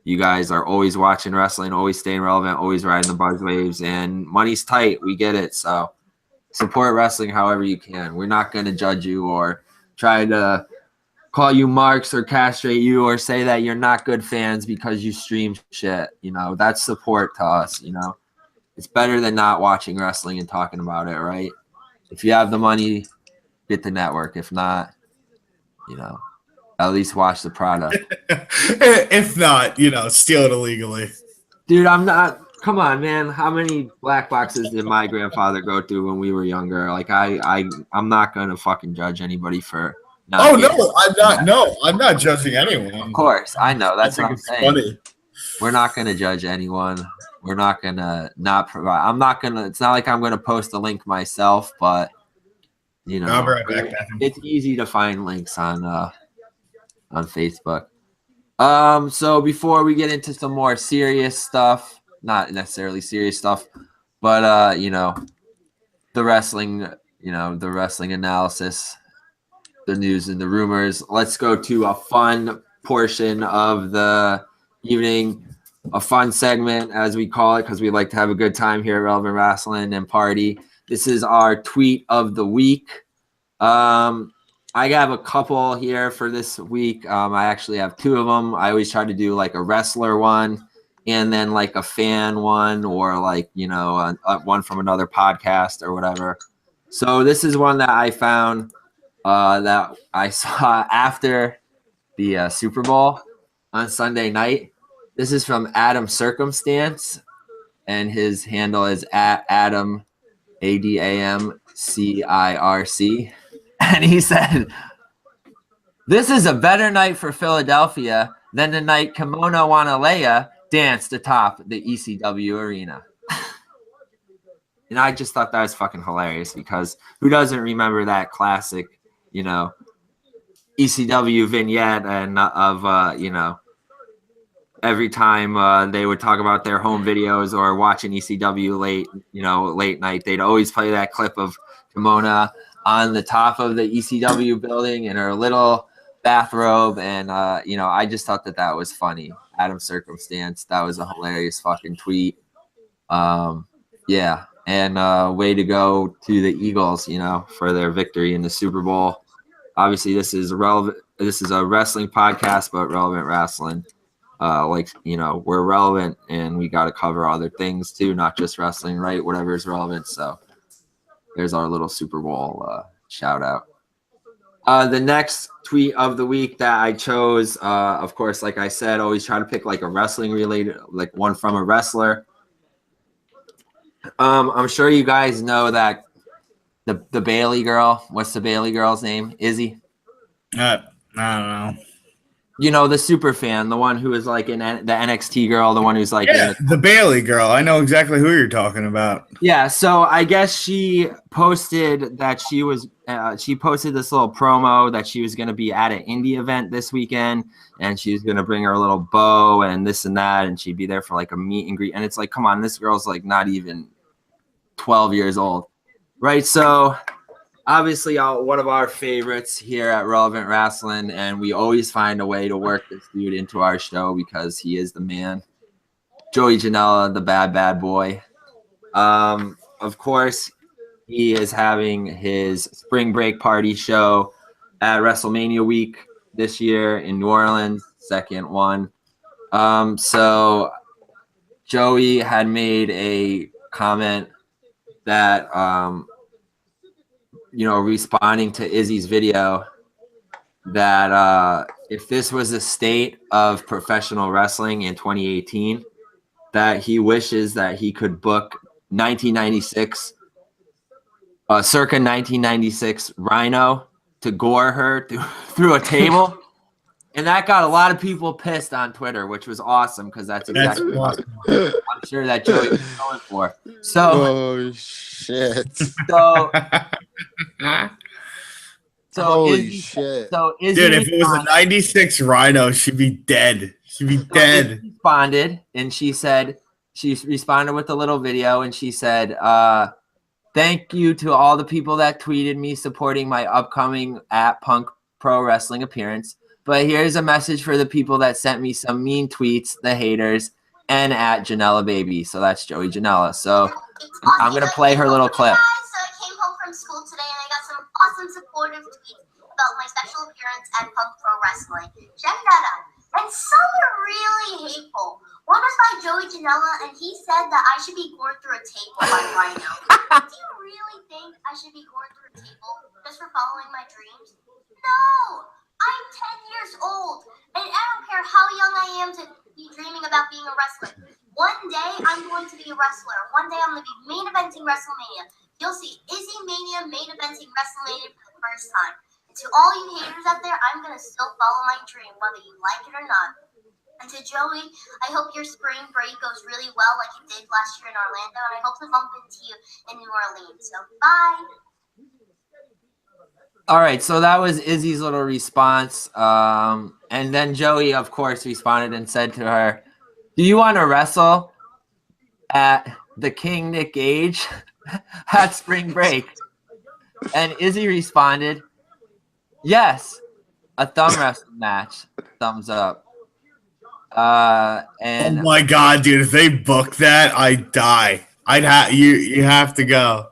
you guys are always watching wrestling, always staying relevant, always riding the buzz waves, and money's tight. We get it. So support wrestling however you can. We're not going to judge you or try to call you marks or castrate you or say that you're not good fans because you stream shit. That's support to us. It's better than not watching wrestling and talking about it, right? If you have the money, get the network. If not, at least watch the product. If not, steal it illegally. Dude, I'm not. Come on, man. How many black boxes did my grandfather go through when we were younger? Like, I'm not going to fucking judge anybody for not. Oh, no, I'm not. No, I'm not judging anyone. Of course. I know. That's what I'm saying. Funny. We're not going to judge anyone. We're not going to not provide. I'm not going to. It's not like I'm going to post a link myself, but, I'll be right back, it's easy to find links on Facebook. So before we get into some more serious stuff, not necessarily serious stuff, but the wrestling analysis, the news and the rumors. Let's go to a fun portion of the evening, a fun segment as we call it, because we like to have a good time here at Relevant Wrestling and party. This is our tweet of the week. I have a couple here for this week. I actually have 2 of them. I always try to do like a wrestler one and then like a fan one or like, one from another podcast or whatever. So this is one that I found that I saw after the Super Bowl on Sunday night. This is from Adam Circumstance, and his handle is at Adam, ADAMCIRC. And he said, "This is a better night for Philadelphia than the night Kimono Wanalea danced atop the ECW arena." And I just thought that was fucking hilarious because who doesn't remember that classic, ECW vignette and of, every time they would talk about their home videos or watching ECW late night, they'd always play that clip of Kimona on the top of the ECW building in her little bathrobe. And, I just thought that was funny. Adam Circumstance. That was a hilarious fucking tweet. Yeah. And way to go to the Eagles, for their victory in the Super Bowl. Obviously, this is relevant. This is a wrestling podcast, but relevant wrestling. We're relevant, and we got to cover other things too, not just wrestling, right? Whatever is relevant. So there's our little Super Bowl shout out. The next tweet of the week that I chose, of course, like I said, always try to pick like a wrestling related, like one from a wrestler. I'm sure you guys know that the Bailey girl. What's the Bailey girl's name? Izzy. I don't know. The super fan, the one who is like in the NXT girl, the one who's like the Bailey girl. I know exactly who you're talking about. Yeah, so I guess she posted that she posted this little promo that she was going to be at an indie event this weekend, and she's going to bring her little bow and this and that, and she'd be there for like a meet and greet. And it's like, come on, this girl's like not even 12 years old, right? So obviously one of our favorites here at Relevant Wrestling, and we always find a way to work this dude into our show because he is the man. Joey Janela, the bad boy. Of course, he is having his spring break party show at WrestleMania week this year in New Orleans, second one. So Joey had made a comment that, responding to Izzy's video, that if this was the state of professional wrestling in 2018, that he wishes that he could book 1996, circa 1996 Rhino to gore her through a table. And that got a lot of people pissed on Twitter, which was awesome because that's exactly what I'm sure that Joey was going for. So, oh shit! Holy shit! So Izzy, dude, if it was a '96 Rhino, she'd be dead. She'd be dead. Izzy responded, and she responded with a little video, and she said, "Thank you to all the people that tweeted me supporting my upcoming at Punk Pro Wrestling appearance. But here's a message for the people that sent me some mean tweets, the haters, and at Janela Baby." So that's Joey Janela. So I'm going to play her little clip. So I came home from school today and I got some awesome supportive tweets about my special appearance at Punk Pro Wrestling. Check that out. And some are really hateful. One was by Joey Janela, and he said that I should be gored through a table by Rhino. Do you really think I should be gored through a table just for following my dreams? No! I'm 10 years old, and I don't care how young I am to be dreaming about being a wrestler. One day, I'm going to be a wrestler. One day, I'm going to be main eventing WrestleMania. You'll see Izzy Mania main eventing WrestleMania for the first time. And to all you haters out there, I'm going to still follow my dream, whether you like it or not. And to Joey, I hope your spring break goes really well like you did last year in Orlando, and I hope to bump into you in New Orleans. So, bye! All right, so that was Izzy's little response. And then Joey, of course, responded and said to her, "Do you want to wrestle at the King Nick Gage at spring break?" And Izzy responded, "Yes, a thumb wrestling match. Thumbs up." And oh my god, dude! If they book that, I'd die. You have to go.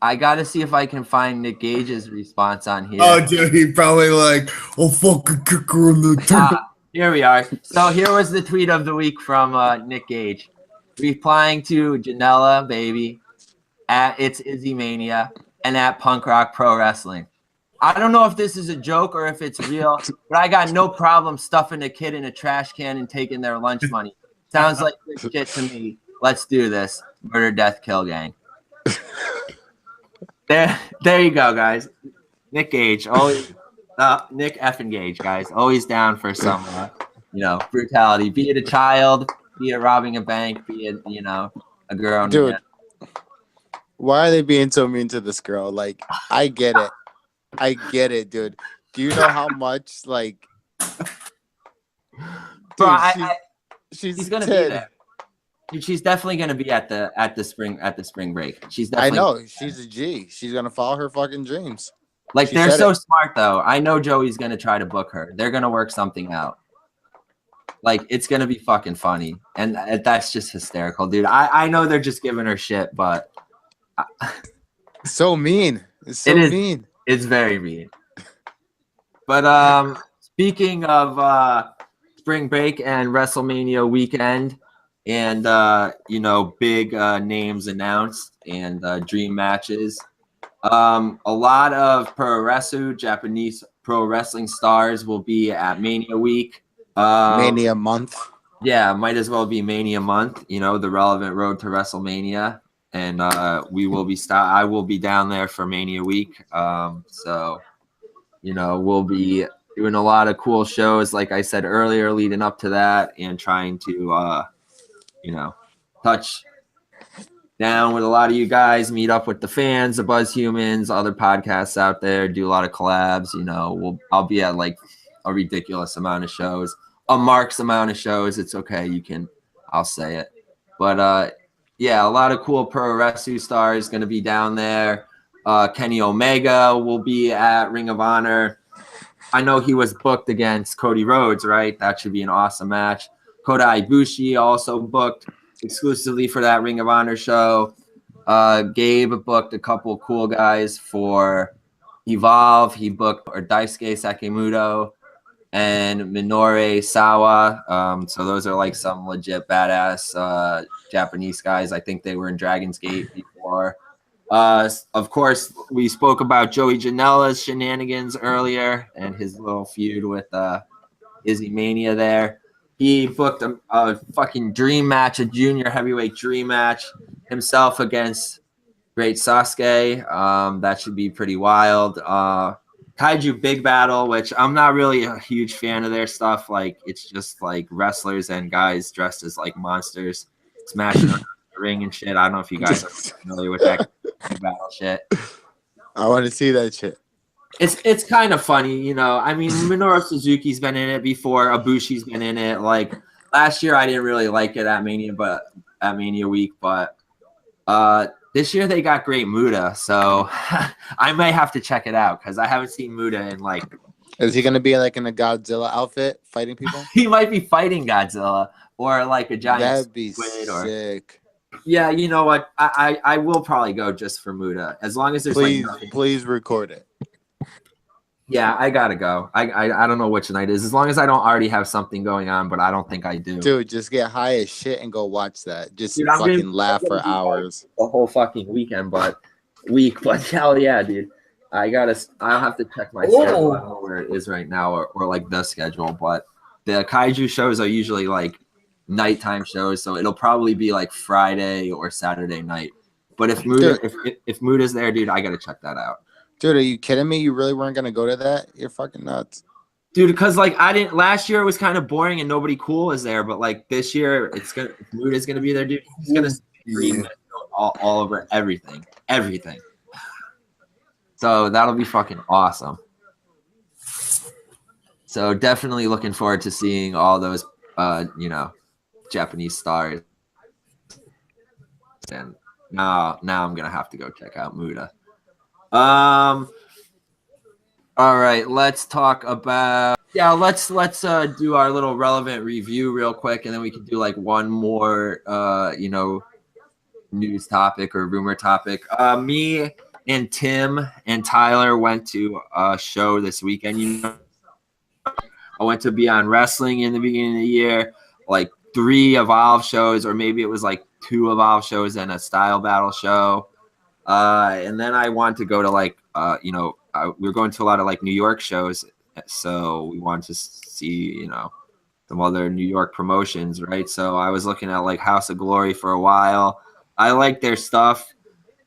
I gotta see if I can find Nick Gage's response on here. Oh, dude, he probably like, "I'll fucking kick her in the turn." Here we are. So here was the tweet of the week from Nick Gage, replying to Janela Baby at It's Izzy Mania and at Punk Rock Pro Wrestling. I don't know if this is a joke or if it's real, but I got no problem stuffing a kid in a trash can and taking their lunch money. Sounds like good shit to me. Let's do this. Murder, death, kill gang. There you go, guys. Nick Gage, always Nick effing Gage, guys, always down for some, brutality. Be it a child, be it robbing a bank, be it a girl. Dude, why are they being so mean to this girl? Like, I get it, dude. Do you know how much like? Bro, dude, she's gonna 10. be there. Dude, she's definitely gonna be at the spring break. She's definitely. I know she's a G. She's gonna follow her fucking dreams. Like, She they're said so it. smart though. I know Joey's gonna try to book her. They're gonna work something out. Like, it's gonna be fucking funny, and that's just hysterical, dude. I know they're just giving her shit, but So mean. It's so it is. mean. It's very mean. But speaking of spring break and WrestleMania weekend, and big names announced and dream matches. A lot of Japanese pro wrestling stars will be at Mania week. Mania month. Yeah, might as well be Mania month. The relevant road to WrestleMania, and we will be. I will be down there for Mania week. So we'll be doing a lot of cool shows, like I said earlier, leading up to that, and trying to touch down with a lot of you guys, meet up with the fans, the Buzz Humans, other podcasts out there, do a lot of collabs. I'll be at like a ridiculous amount of shows, a Mark's amount of shows. It's okay, I'll say it. But yeah, a lot of cool pro wrestling stars going to be down there. Kenny Omega will be at Ring of Honor. I know he was booked against Cody Rhodes, right? That should be an awesome match. Kota Ibushi also booked exclusively for that Ring of Honor show. Gabe booked a couple cool guys for Evolve. He booked Daisuke Sekimoto and Minoru Sawa. So those are like some legit badass Japanese guys. I think they were in Dragon's Gate before. Of course, we spoke about Joey Janela's shenanigans earlier and his little feud with Izzy Mania there. He booked a fucking dream match, a junior heavyweight dream match himself against Great Sasuke. That should be pretty wild. Kaiju Big Battle, which I'm not really a huge fan of their stuff. Like, it's just like wrestlers and guys dressed as like monsters smashing around the ring and shit. I don't know if you guys are familiar with that Big Battle shit. I want to see that shit. It's kind of funny, I mean, Minoru Suzuki's been in it before. Ibushi's been in it. Like, last year, I didn't really like it at Mania week, but this year they got Great Muta, so I may have to check it out because I haven't seen Muta in like. Is he gonna be like in a Godzilla outfit fighting people? He might be fighting Godzilla or like a giant. That'd be Or, sick. yeah, you know what? I will probably go just for Muta as long as there's please record it. Yeah, I gotta go. I don't know which night it is. As long as I don't already have something going on, but I don't think I do. Dude, just get high as shit and go watch that. Just fucking laugh for hours. The whole fucking weekend, but hell yeah, dude. I'll have to check my schedule. I don't know where it is right now or like the schedule, but the Kaiju shows are usually like nighttime shows, so it'll probably be like Friday or Saturday night. But if Muta's there, dude, I gotta check that out. Dude, are you kidding me? You really weren't gonna go to that? You're fucking nuts. Dude, because like I didn't last year it was kind of boring and nobody cool was there, but like this year Muta's gonna be there, dude. He's gonna scream all over everything. So that'll be fucking awesome. So definitely looking forward to seeing all those Japanese stars. And now I'm gonna have to go check out Muta. All right, let's talk about let's do our little relevant review real quick, and then we can do like one more news topic or rumor topic. Me and Tim and Tyler went to a show this weekend. I went to Beyond Wrestling in the beginning of the year, like 3 Evolve shows, or maybe it was like 2 Evolve shows and a Style Battle show. And then I want to go to like, we're going to a lot of like New York shows. So we want to see, some other New York promotions, right? So I was looking at like House of Glory for a while. I like their stuff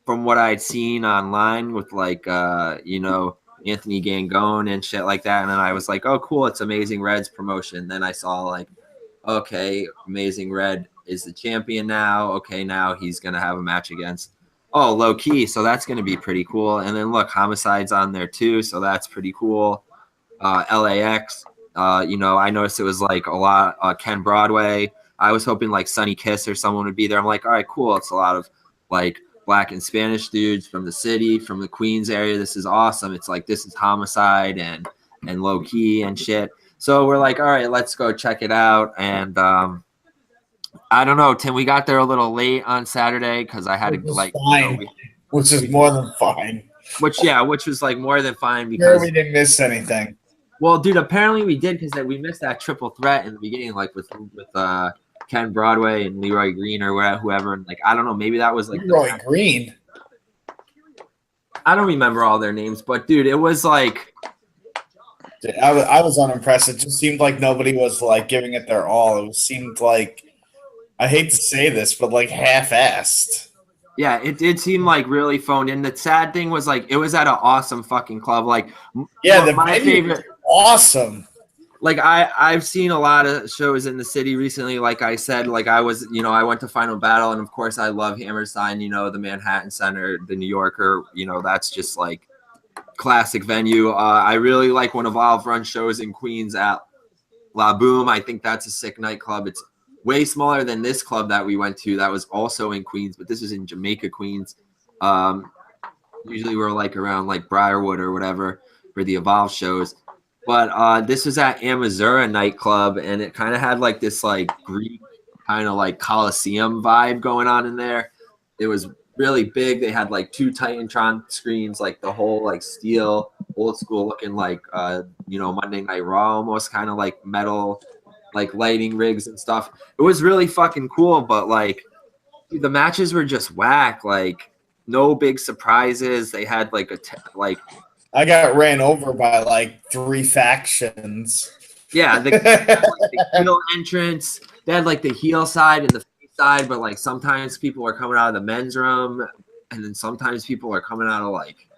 from what I'd seen online with like, Anthony Gangone and shit like that. And then I was like, oh, cool. It's Amazing Red's promotion. Then I saw like, okay, Amazing Red is the champion now. Okay, now he's going to have a match against Low Key, so that's going to be pretty cool. And then look, Homicide's on there too, so that's pretty cool. LAX, I noticed it was like a lot. Ken Broadway. I was hoping like Sunny Kiss or someone would be there. I'm like, all right, cool. It's a lot of like Black and Spanish dudes from the city, from the Queens area. This is awesome. It's like this is Homicide and Low Key and shit. So we're like, all right, let's go check it out. And I don't know, Tim, we got there a little late on Saturday because I had to like, fine. Which is more than fine. Which was like more than fine Sure, because we didn't miss anything. well, dude, apparently we did because we missed that triple threat in the beginning, like with Ken Broadway and Leroy Green or whoever. And like, I don't know, maybe that was like Leroy Green. I don't remember all their names, but dude, it was like Dude, I was unimpressed. It just seemed like nobody was like giving it their all. It seemed like, I hate to say this, but like half-assed. yeah, it did seem like really phoned in. The sad thing was like it was at an awesome fucking club. Like yeah, my favorite, awesome. Like I've seen a lot of shows in the city recently. Like I said, like I was, I went to Final Battle, and of course I love Hammerstein. The Manhattan Center, the New Yorker. That's just like classic venue. I really like when Evolve runs shows in Queens at La Boom. I think that's a sick nightclub. It's way smaller than this club that we went to that was also in Queens, but this was in Jamaica, Queens. Usually we're like around like Briarwood or whatever for the Evolve shows. But this was at Amazura nightclub, and it kind of had like this like Greek kind of like Coliseum vibe going on in there. It was really big. They had like 2 Titantron screens, like the whole like steel, old school looking like Monday Night Raw almost, kind of like metal, like lighting rigs and stuff. It was really fucking cool, but like dude, the matches were just whack. Like no big surprises. They had like I got ran over by like 3 factions. Yeah, the heel entrance. They had like the heel side and the face side, but like sometimes people are coming out of the men's room, and then sometimes people are coming out of like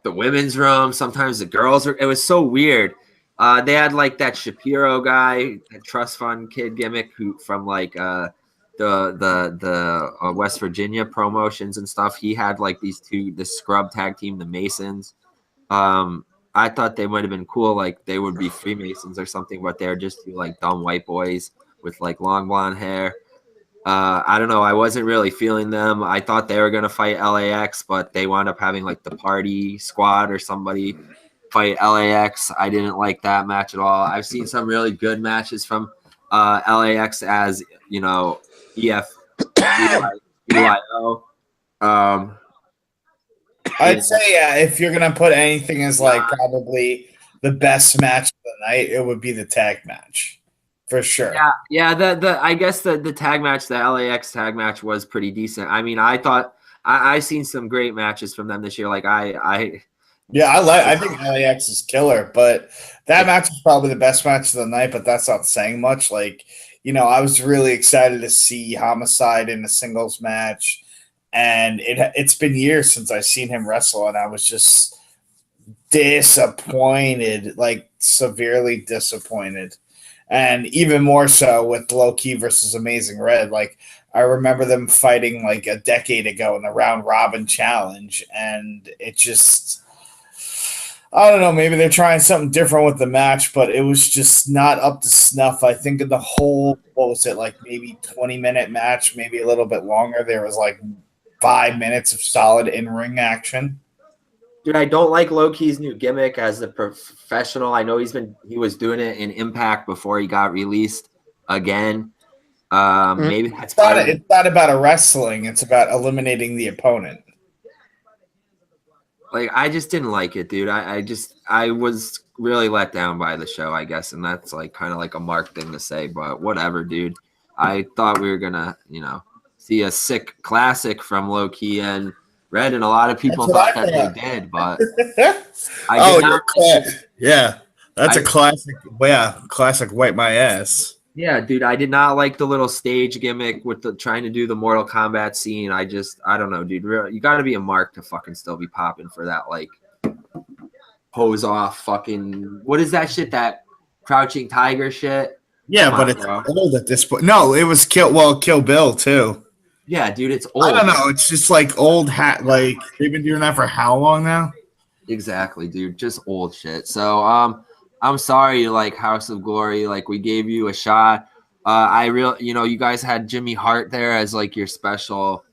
the women's room. Sometimes the girls are. It was so weird. They had like that Shapiro guy, that trust fund kid gimmick, who from like the West Virginia promotions and stuff. He had like the scrub tag team, the Masons. I thought they might have been cool, like they would be Freemasons or something, but they're just like dumb white boys with like long blonde hair. I don't know. I wasn't really feeling them. I thought they were gonna fight LAX, but they wound up having like the Party Squad or somebody fight LAX. I didn't like that match at all. I've seen some really good matches from LAX as EFUIO. I'd say if you're gonna put anything as like probably the best match of the night, it would be the tag match for sure. Yeah. I guess the tag match, the LAX tag match, was pretty decent. I mean, I thought I've seen some great matches from them this year. Like I think LAX is killer, but that match is probably the best match of the night. But that's not saying much. Like I was really excited to see Homicide in a singles match. And it's been years since I've seen him wrestle, and I was just disappointed, like severely disappointed. And even more so with Low Key versus Amazing Red. Like, I remember them fighting like a decade ago in the Round Robin Challenge, and it just, I don't know, maybe they're trying something different with the match, but it was just not up to snuff. I think in the whole, what was it, like maybe 20-minute match, maybe a little bit longer, there was like 5 minutes of solid in-ring action. Dude, I don't like Low Key's new gimmick as a professional. I know he was doing it in Impact before he got released again. Maybe that's it's not about a wrestling. It's about eliminating the opponent. Like, I just didn't like it, dude. I was really let down by the show, I guess, and that's like kind of like a Mark thing to say, but whatever, dude. I thought we were gonna, see a sick classic from Low Key and Red, and a lot of people thought that they did, but that's a classic. Yeah, classic. Wipe my ass. Yeah, dude, I did not like the little stage gimmick with the trying to do the Mortal Kombat scene. I don't know, dude. You got to be a Mark to fucking still be popping for that, like pose off fucking. What is that shit? That Crouching Tiger shit. Yeah, but it's old at this point. No, it was Kill Bill too. Yeah, dude, it's old. I don't know. It's just like old hat. Like they've been doing that for how long now? Exactly, dude. Just old shit. So, I'm sorry, like House of Glory. Like we gave you a shot. You guys had Jimmy Hart there as like your special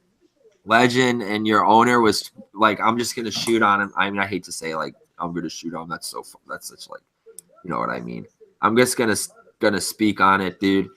legend, and your owner was like, I'm just gonna shoot on him. I mean, I hate to say like I'm gonna shoot on him. That's such like You know what I mean? I'm just gonna speak on it, dude.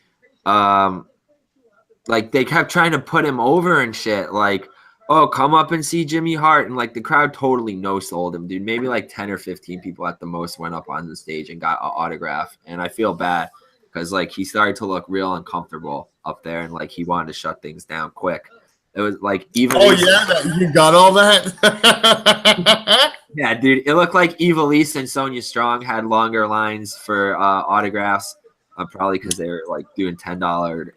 Like they kept trying to put him over and shit. Like, oh, come up and see Jimmy Hart, and like the crowd totally no-sold him, dude. Maybe like 10 or 15 people at the most went up on the stage and got an autograph, and I feel bad because like he started to look real uncomfortable up there, and like he wanted to shut things down quick. It was like even. Oh yeah, you got all that. Yeah, dude, it looked like Evilise and Sonya Strong had longer lines for autographs. Probably because they were like doing $10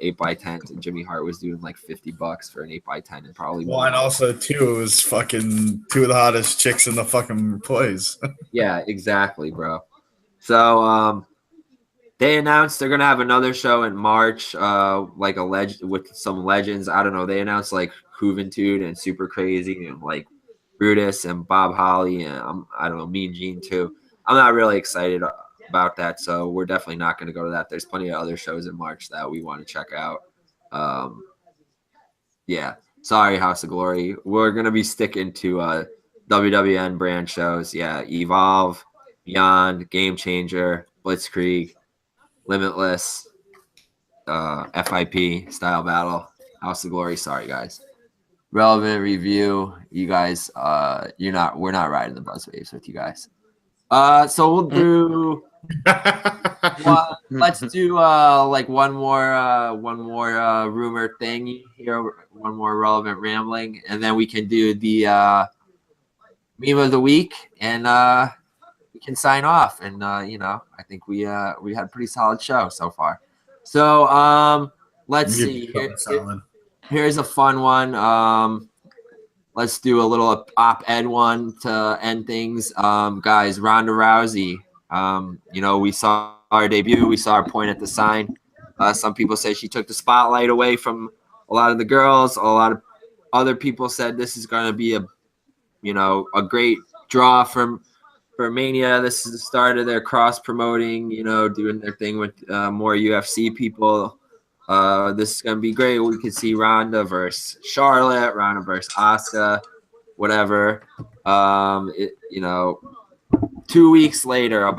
8x10s, and Jimmy Hart was doing like $50 for an 8x10, and probably Well, more. and also too, it was fucking two of the hottest chicks in the fucking place. Yeah, exactly, bro. So they announced they're gonna have another show in March, like with some legends. I don't know. They announced like Juventud and Super Crazy and like Brutus and Bob Holly and I don't know, Mean Gene too. I'm not really excited about that, so we're definitely not going to go to that. There's plenty of other shows in March that we want to check out. Yeah, sorry, House of Glory. We're going to be sticking to WWN brand shows. Yeah, Evolve, Beyond, Game Changer, Blitzkrieg, Limitless, FIP, Style Battle, House of Glory. Sorry, guys. Relevant review. You guys, we're not riding the buzz waves with you guys. So we'll do. Let's do like one more rumor thing here, one more relevant rambling, and then we can do the meme of the week, and we can sign off. And I think we had a pretty solid show so far. So let's see. Here's a fun one. Let's do a little op-ed one to end things. Guys, Ronda Rousey. We saw our debut. We saw her point at the sign. Some people say she took the spotlight away from a lot of the girls. A lot of other people said this is going to be a great draw for Mania. This is the start of their cross-promoting, doing their thing with more UFC people. This is going to be great. We could see Ronda versus Charlotte, Ronda versus Asuka, whatever. 2 weeks later,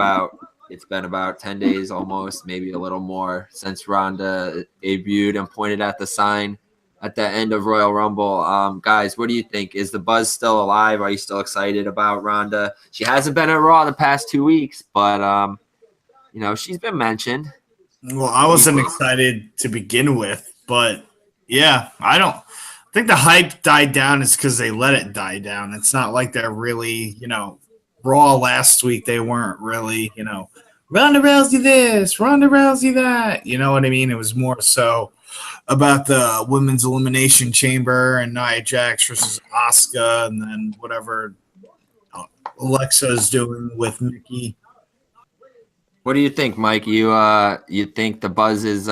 it's been about 10 days almost, maybe a little more, since Ronda debuted and pointed at the sign at the end of Royal Rumble. Guys, what do you think? Is the buzz still alive? Are you still excited about Ronda? She hasn't been at Raw the past 2 weeks, but, she's been mentioned. Well, I wasn't excited to begin with, but yeah, I think the hype died down is because they let it die down. It's not like they're really, Raw last week, they weren't really, Ronda Rousey this, Ronda Rousey that. You know what I mean? It was more so about the women's elimination chamber and Nia Jax versus Asuka, and then whatever Alexa's doing with Nikki. What do you think, Mike? You think the buzz is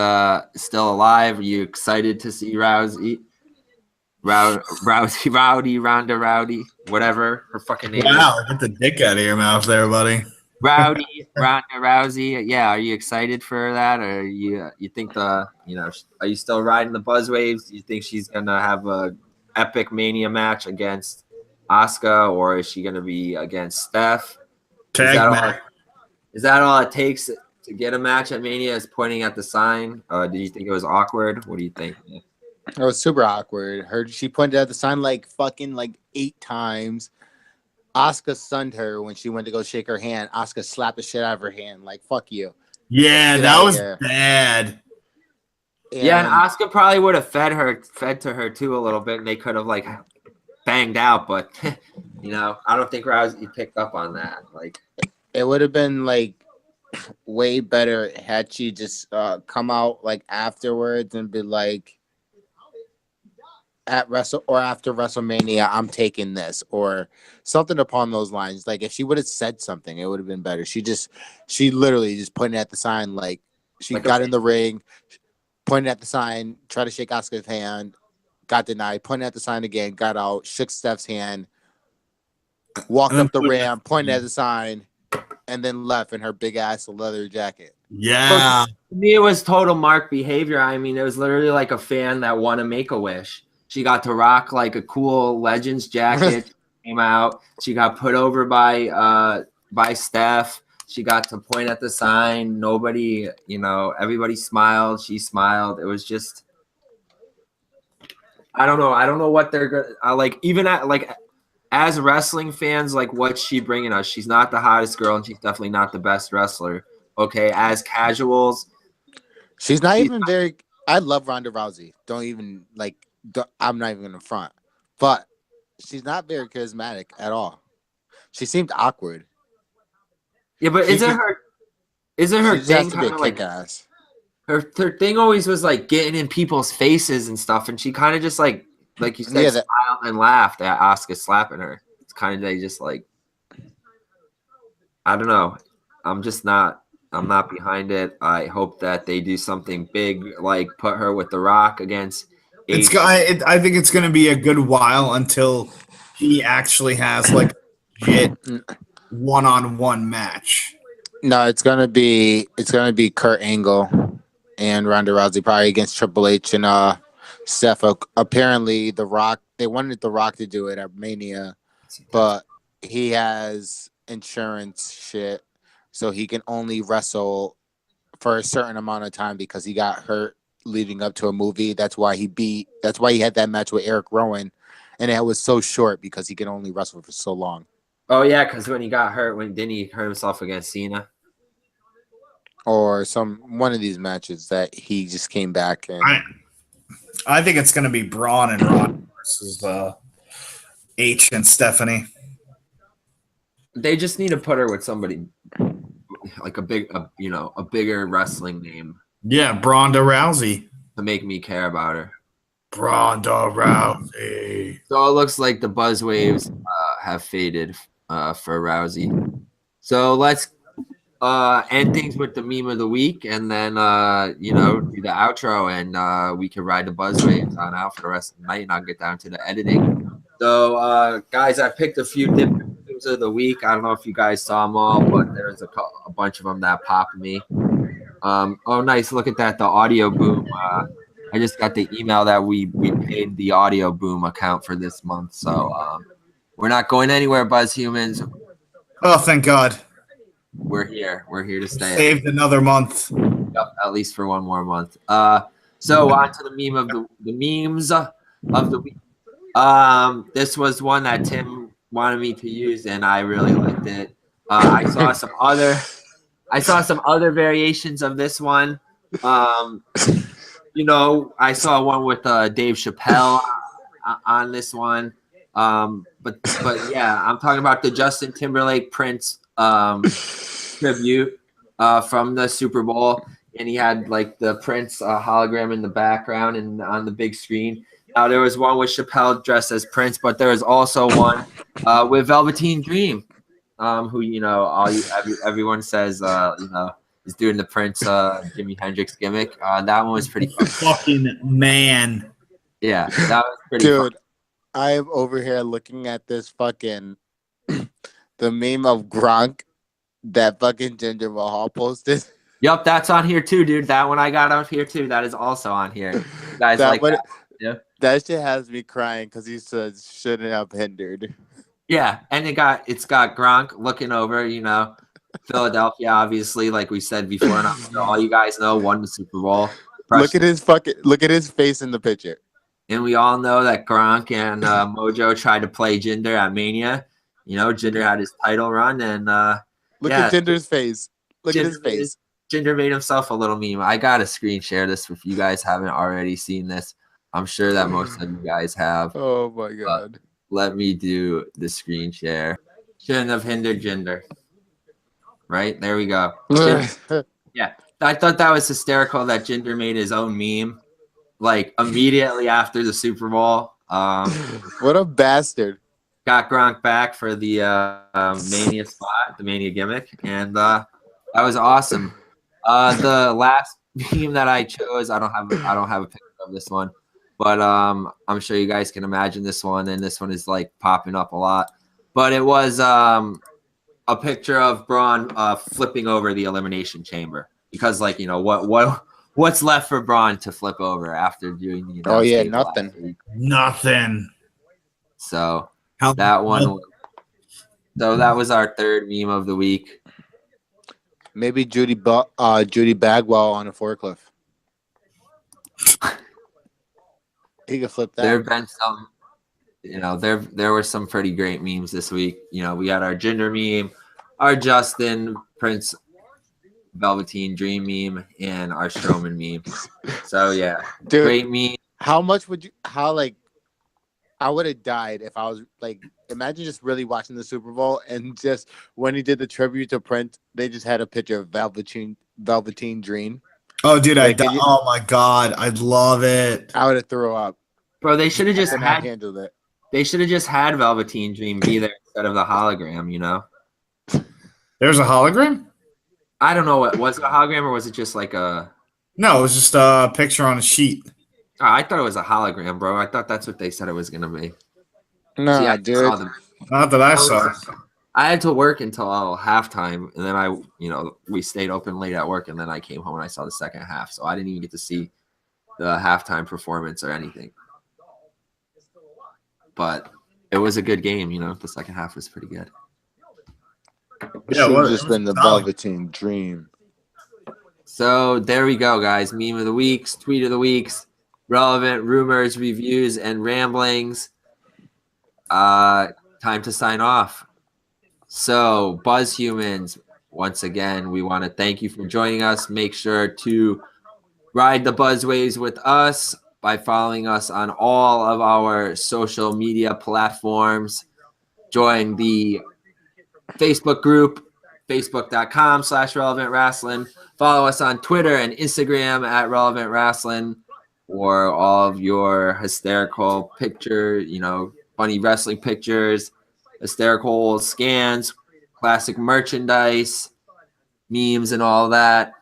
still alive? Are you excited to see Ronda Rowdy, whatever her fucking name is? Wow, get the dick out of your mouth there, buddy. Ronda Rousey. Yeah, are you excited for that? Or you think are you still riding the buzz waves? Do you think she's gonna have a epic Mania match against Asuka, or is she gonna be against Steph? Is that all it takes to get a match at Mania? Is pointing at the sign? Did you think it was awkward? What do you think? It was super awkward. She pointed at the sign like 8 times. Asuka stunned her when she went to go shake her hand. Asuka slapped the shit out of her hand. Like, fuck you. Yeah, that was bad. And Asuka probably would have fed to her too a little bit, and they could have like banged out. But I don't think Rousey picked up on that. Like, it would have been like way better had she just come out like afterwards and be like, after WrestleMania, I'm taking this, or something upon those lines. Like, if she would have said something, it would have been better. She literally just pointed at the sign, like she got in the ring, pointed at the sign, tried to shake Asuka's hand, got denied, pointed at the sign again, got out, shook Steph's hand, walked up the ramp, pointed at the sign, and then left in her big ass leather jacket. Yeah. To me, it was total Mark behavior. I mean, it was literally like a fan that won a Make-A-Wish. She got to rock like a cool Legends jacket. Came out. She got put over by Steph. She got to point at the sign. Nobody, everybody smiled. She smiled. It was just, I don't know. I don't know what they're gonna like. Even at like, as wrestling fans, like, what's she bringing us? She's not the hottest girl, and she's definitely not the best wrestler. Okay, as casuals, She's not even very. I love Ronda Rousey. I'm not even in the front, but she's not very charismatic at all. She seemed awkward. yeah. But She isn't could- her She just has to be kind a of like kick ass. her thing always was like getting in people's faces and stuff, and she kind of just like you said, Yeah, smiled and laughed at Asuka slapping her. It's kind of they just like, I don't know. I'm not behind it. I hope that they do something big, like put her with The Rock against. I think it's going to be a good while until he actually has like a legit one-on-one match. No, it's gonna be Kurt Angle and Ronda Rousey probably against Triple H and Seth. Apparently, The Rock. They wanted The Rock to do it at Mania, but he has insurance shit, so he can only wrestle for a certain amount of time because he got hurt leading up to a movie. That's why he had that match with Eric Rowan, and it was so short because he can only wrestle for so long. Oh yeah, because when he got hurt, didn't he hurt himself against Cena? Or one of these matches that he just came back and I think it's going to be Braun and Ronda versus H and Stephanie. They just need to put her with somebody like a bigger wrestling name Yeah, Ronda Rousey. to make me care about her. Ronda Rousey. So it looks like the buzz waves have faded for Rousey. So let's end things with the meme of the week, and then do the outro, and we can ride the buzz waves on out for the rest of the night, and I'll get down to the editing. So guys, I picked a few different memes of the week. I don't know if you guys saw them all, but there's a bunch of them that popped me. Oh nice, look at that, the audio boom. I just got the email that we paid the audio boom account for this month, so we're not going anywhere, Buzz Humans. Oh, thank God. We're here to stay. Saved another month. Yep, at least for one more month. So on to the meme of the memes of the week. This was one that Tim wanted me to use, and I really liked it. I saw some other variations of this one. I saw one with Dave Chappelle on this one. But yeah, I'm talking about the Justin Timberlake Prince tribute from the Super Bowl, and he had like the Prince hologram in the background and on the big screen. Now there was one with Chappelle dressed as Prince, but there was also one with Velveteen Dream, who everyone says is doing the Prince Jimi Hendrix gimmick. That one was pretty fun. Fucking man. Yeah, that was pretty dude. fun. I am over here looking at this fucking the meme of Gronk that fucking Jinder Mahal posted. Yep, that's on here too, dude. That one I got out here too. That is also on here. You guys That like one- that? Yeah. That shit has me crying because he said shouldn't have hindered. Yeah, and it's got Gronk looking over, Philadelphia, obviously, like we said before, and I'm sure all you guys know, won the Super Bowl. Look at his face in the picture. And we all know that Gronk and Mojo tried to play Jinder at Mania. Jinder had his title run, and Look at Jinder's face. Look at his face. Jinder made himself a little meme. I got to screen share this if you guys haven't already seen this. I'm sure that most of you guys have. Oh my God. Let me do the screen share. Shouldn't have hindered Jinder. Right? There we go. Yeah. I thought that was hysterical that Jinder made his own meme like immediately after the Super Bowl. What a bastard. Got Gronk back for the Mania spot, the Mania gimmick, and that was awesome. The last meme that I chose, I don't have a picture of this one, but I'm sure you guys can imagine this one, and this one is like popping up a lot. But it was a picture of Braun flipping over the Elimination Chamber because, like, what's left for Braun to flip over after doing the Oh yeah, table last nothing. week. Nothing. So that one. So that was our third meme of the week. Maybe Judy Bagwell on a forklift. He could flip There that. have been some, there were some pretty great memes this week. We had our Jinder meme, our Justin Prince Velveteen Dream meme, and our Strowman meme. So yeah, Dude, great meme. how much would you? I would have died if I was like. Imagine just really watching the Super Bowl and just when he did the tribute to Prince, they just had a picture of Velveteen Dream. Oh, dude, you- oh my God, I'd love it. I would have threw up. Bro, they should have I just could not had handle it. they should have just had Velveteen Dream be there instead of the hologram. There's a hologram? I don't know, what was it, a hologram or was it just like a? No, it was just a picture on a sheet. Oh, I thought it was a hologram, bro. I thought that's what they said it was gonna be. No, See, I dude. saw them. Not that I saw. I had to work until halftime, and then we stayed open late at work, and then I came home and I saw the second half, so I didn't even get to see the halftime performance or anything. But it was a good game, The second half was pretty good. It should have just been the Velveteen Dream. So there we go, guys. Meme of the weeks, tweet of the weeks, relevant rumors, reviews, and ramblings. Time to sign off. So, Buzz Humans, once again, we want to thank you for joining us. Make sure to ride the Buzz waves with us by following us on all of our social media platforms. Join the Facebook group, facebook.com/Relevant Rasslin. Follow us on Twitter and Instagram at Relevant Rasslin for all of your hysterical picture, funny wrestling pictures, hysterical scans, classic merchandise, memes, and all that.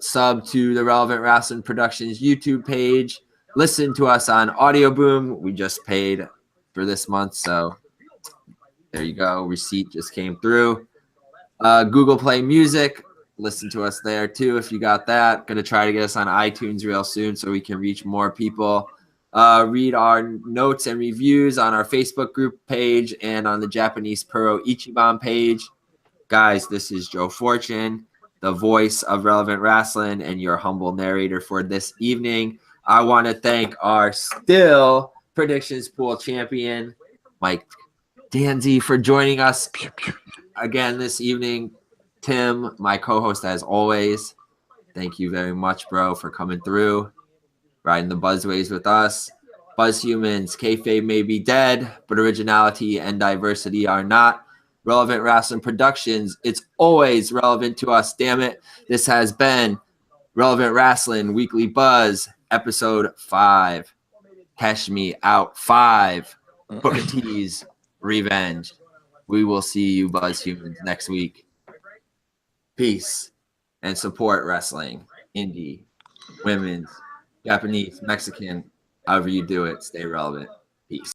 Sub to the Relevant Wrestling Productions YouTube page. Listen to us on Audio Boom. We just paid for this month, so there you go. Receipt just came through. Google Play Music. Listen to us there too if you got that. Gonna try to get us on iTunes real soon so we can reach more people. Read our notes and reviews on our Facebook group page and on the Japanese Puro Ichiban page. Guys, this is Joe Fortune, the voice of Relevant Wrestling and your humble narrator for this evening. I want to thank our still predictions pool champion, Mike Danzy, for joining us again this evening. Tim, my co-host as always, thank you very much, bro, for coming through, riding the buzzways with us. Buzz Humans, kayfabe may be dead, but originality and diversity are not. Relevant Wrestling Productions, it's always relevant to us, damn it. This has been Relevant Wrestling Weekly Buzz, episode 5. Cash me out 5. Booker T's Revenge. We will see you, Buzz Humans, next week. Peace and support wrestling, indie, women's, Japanese, Mexican, however you do it. Stay relevant. Peace.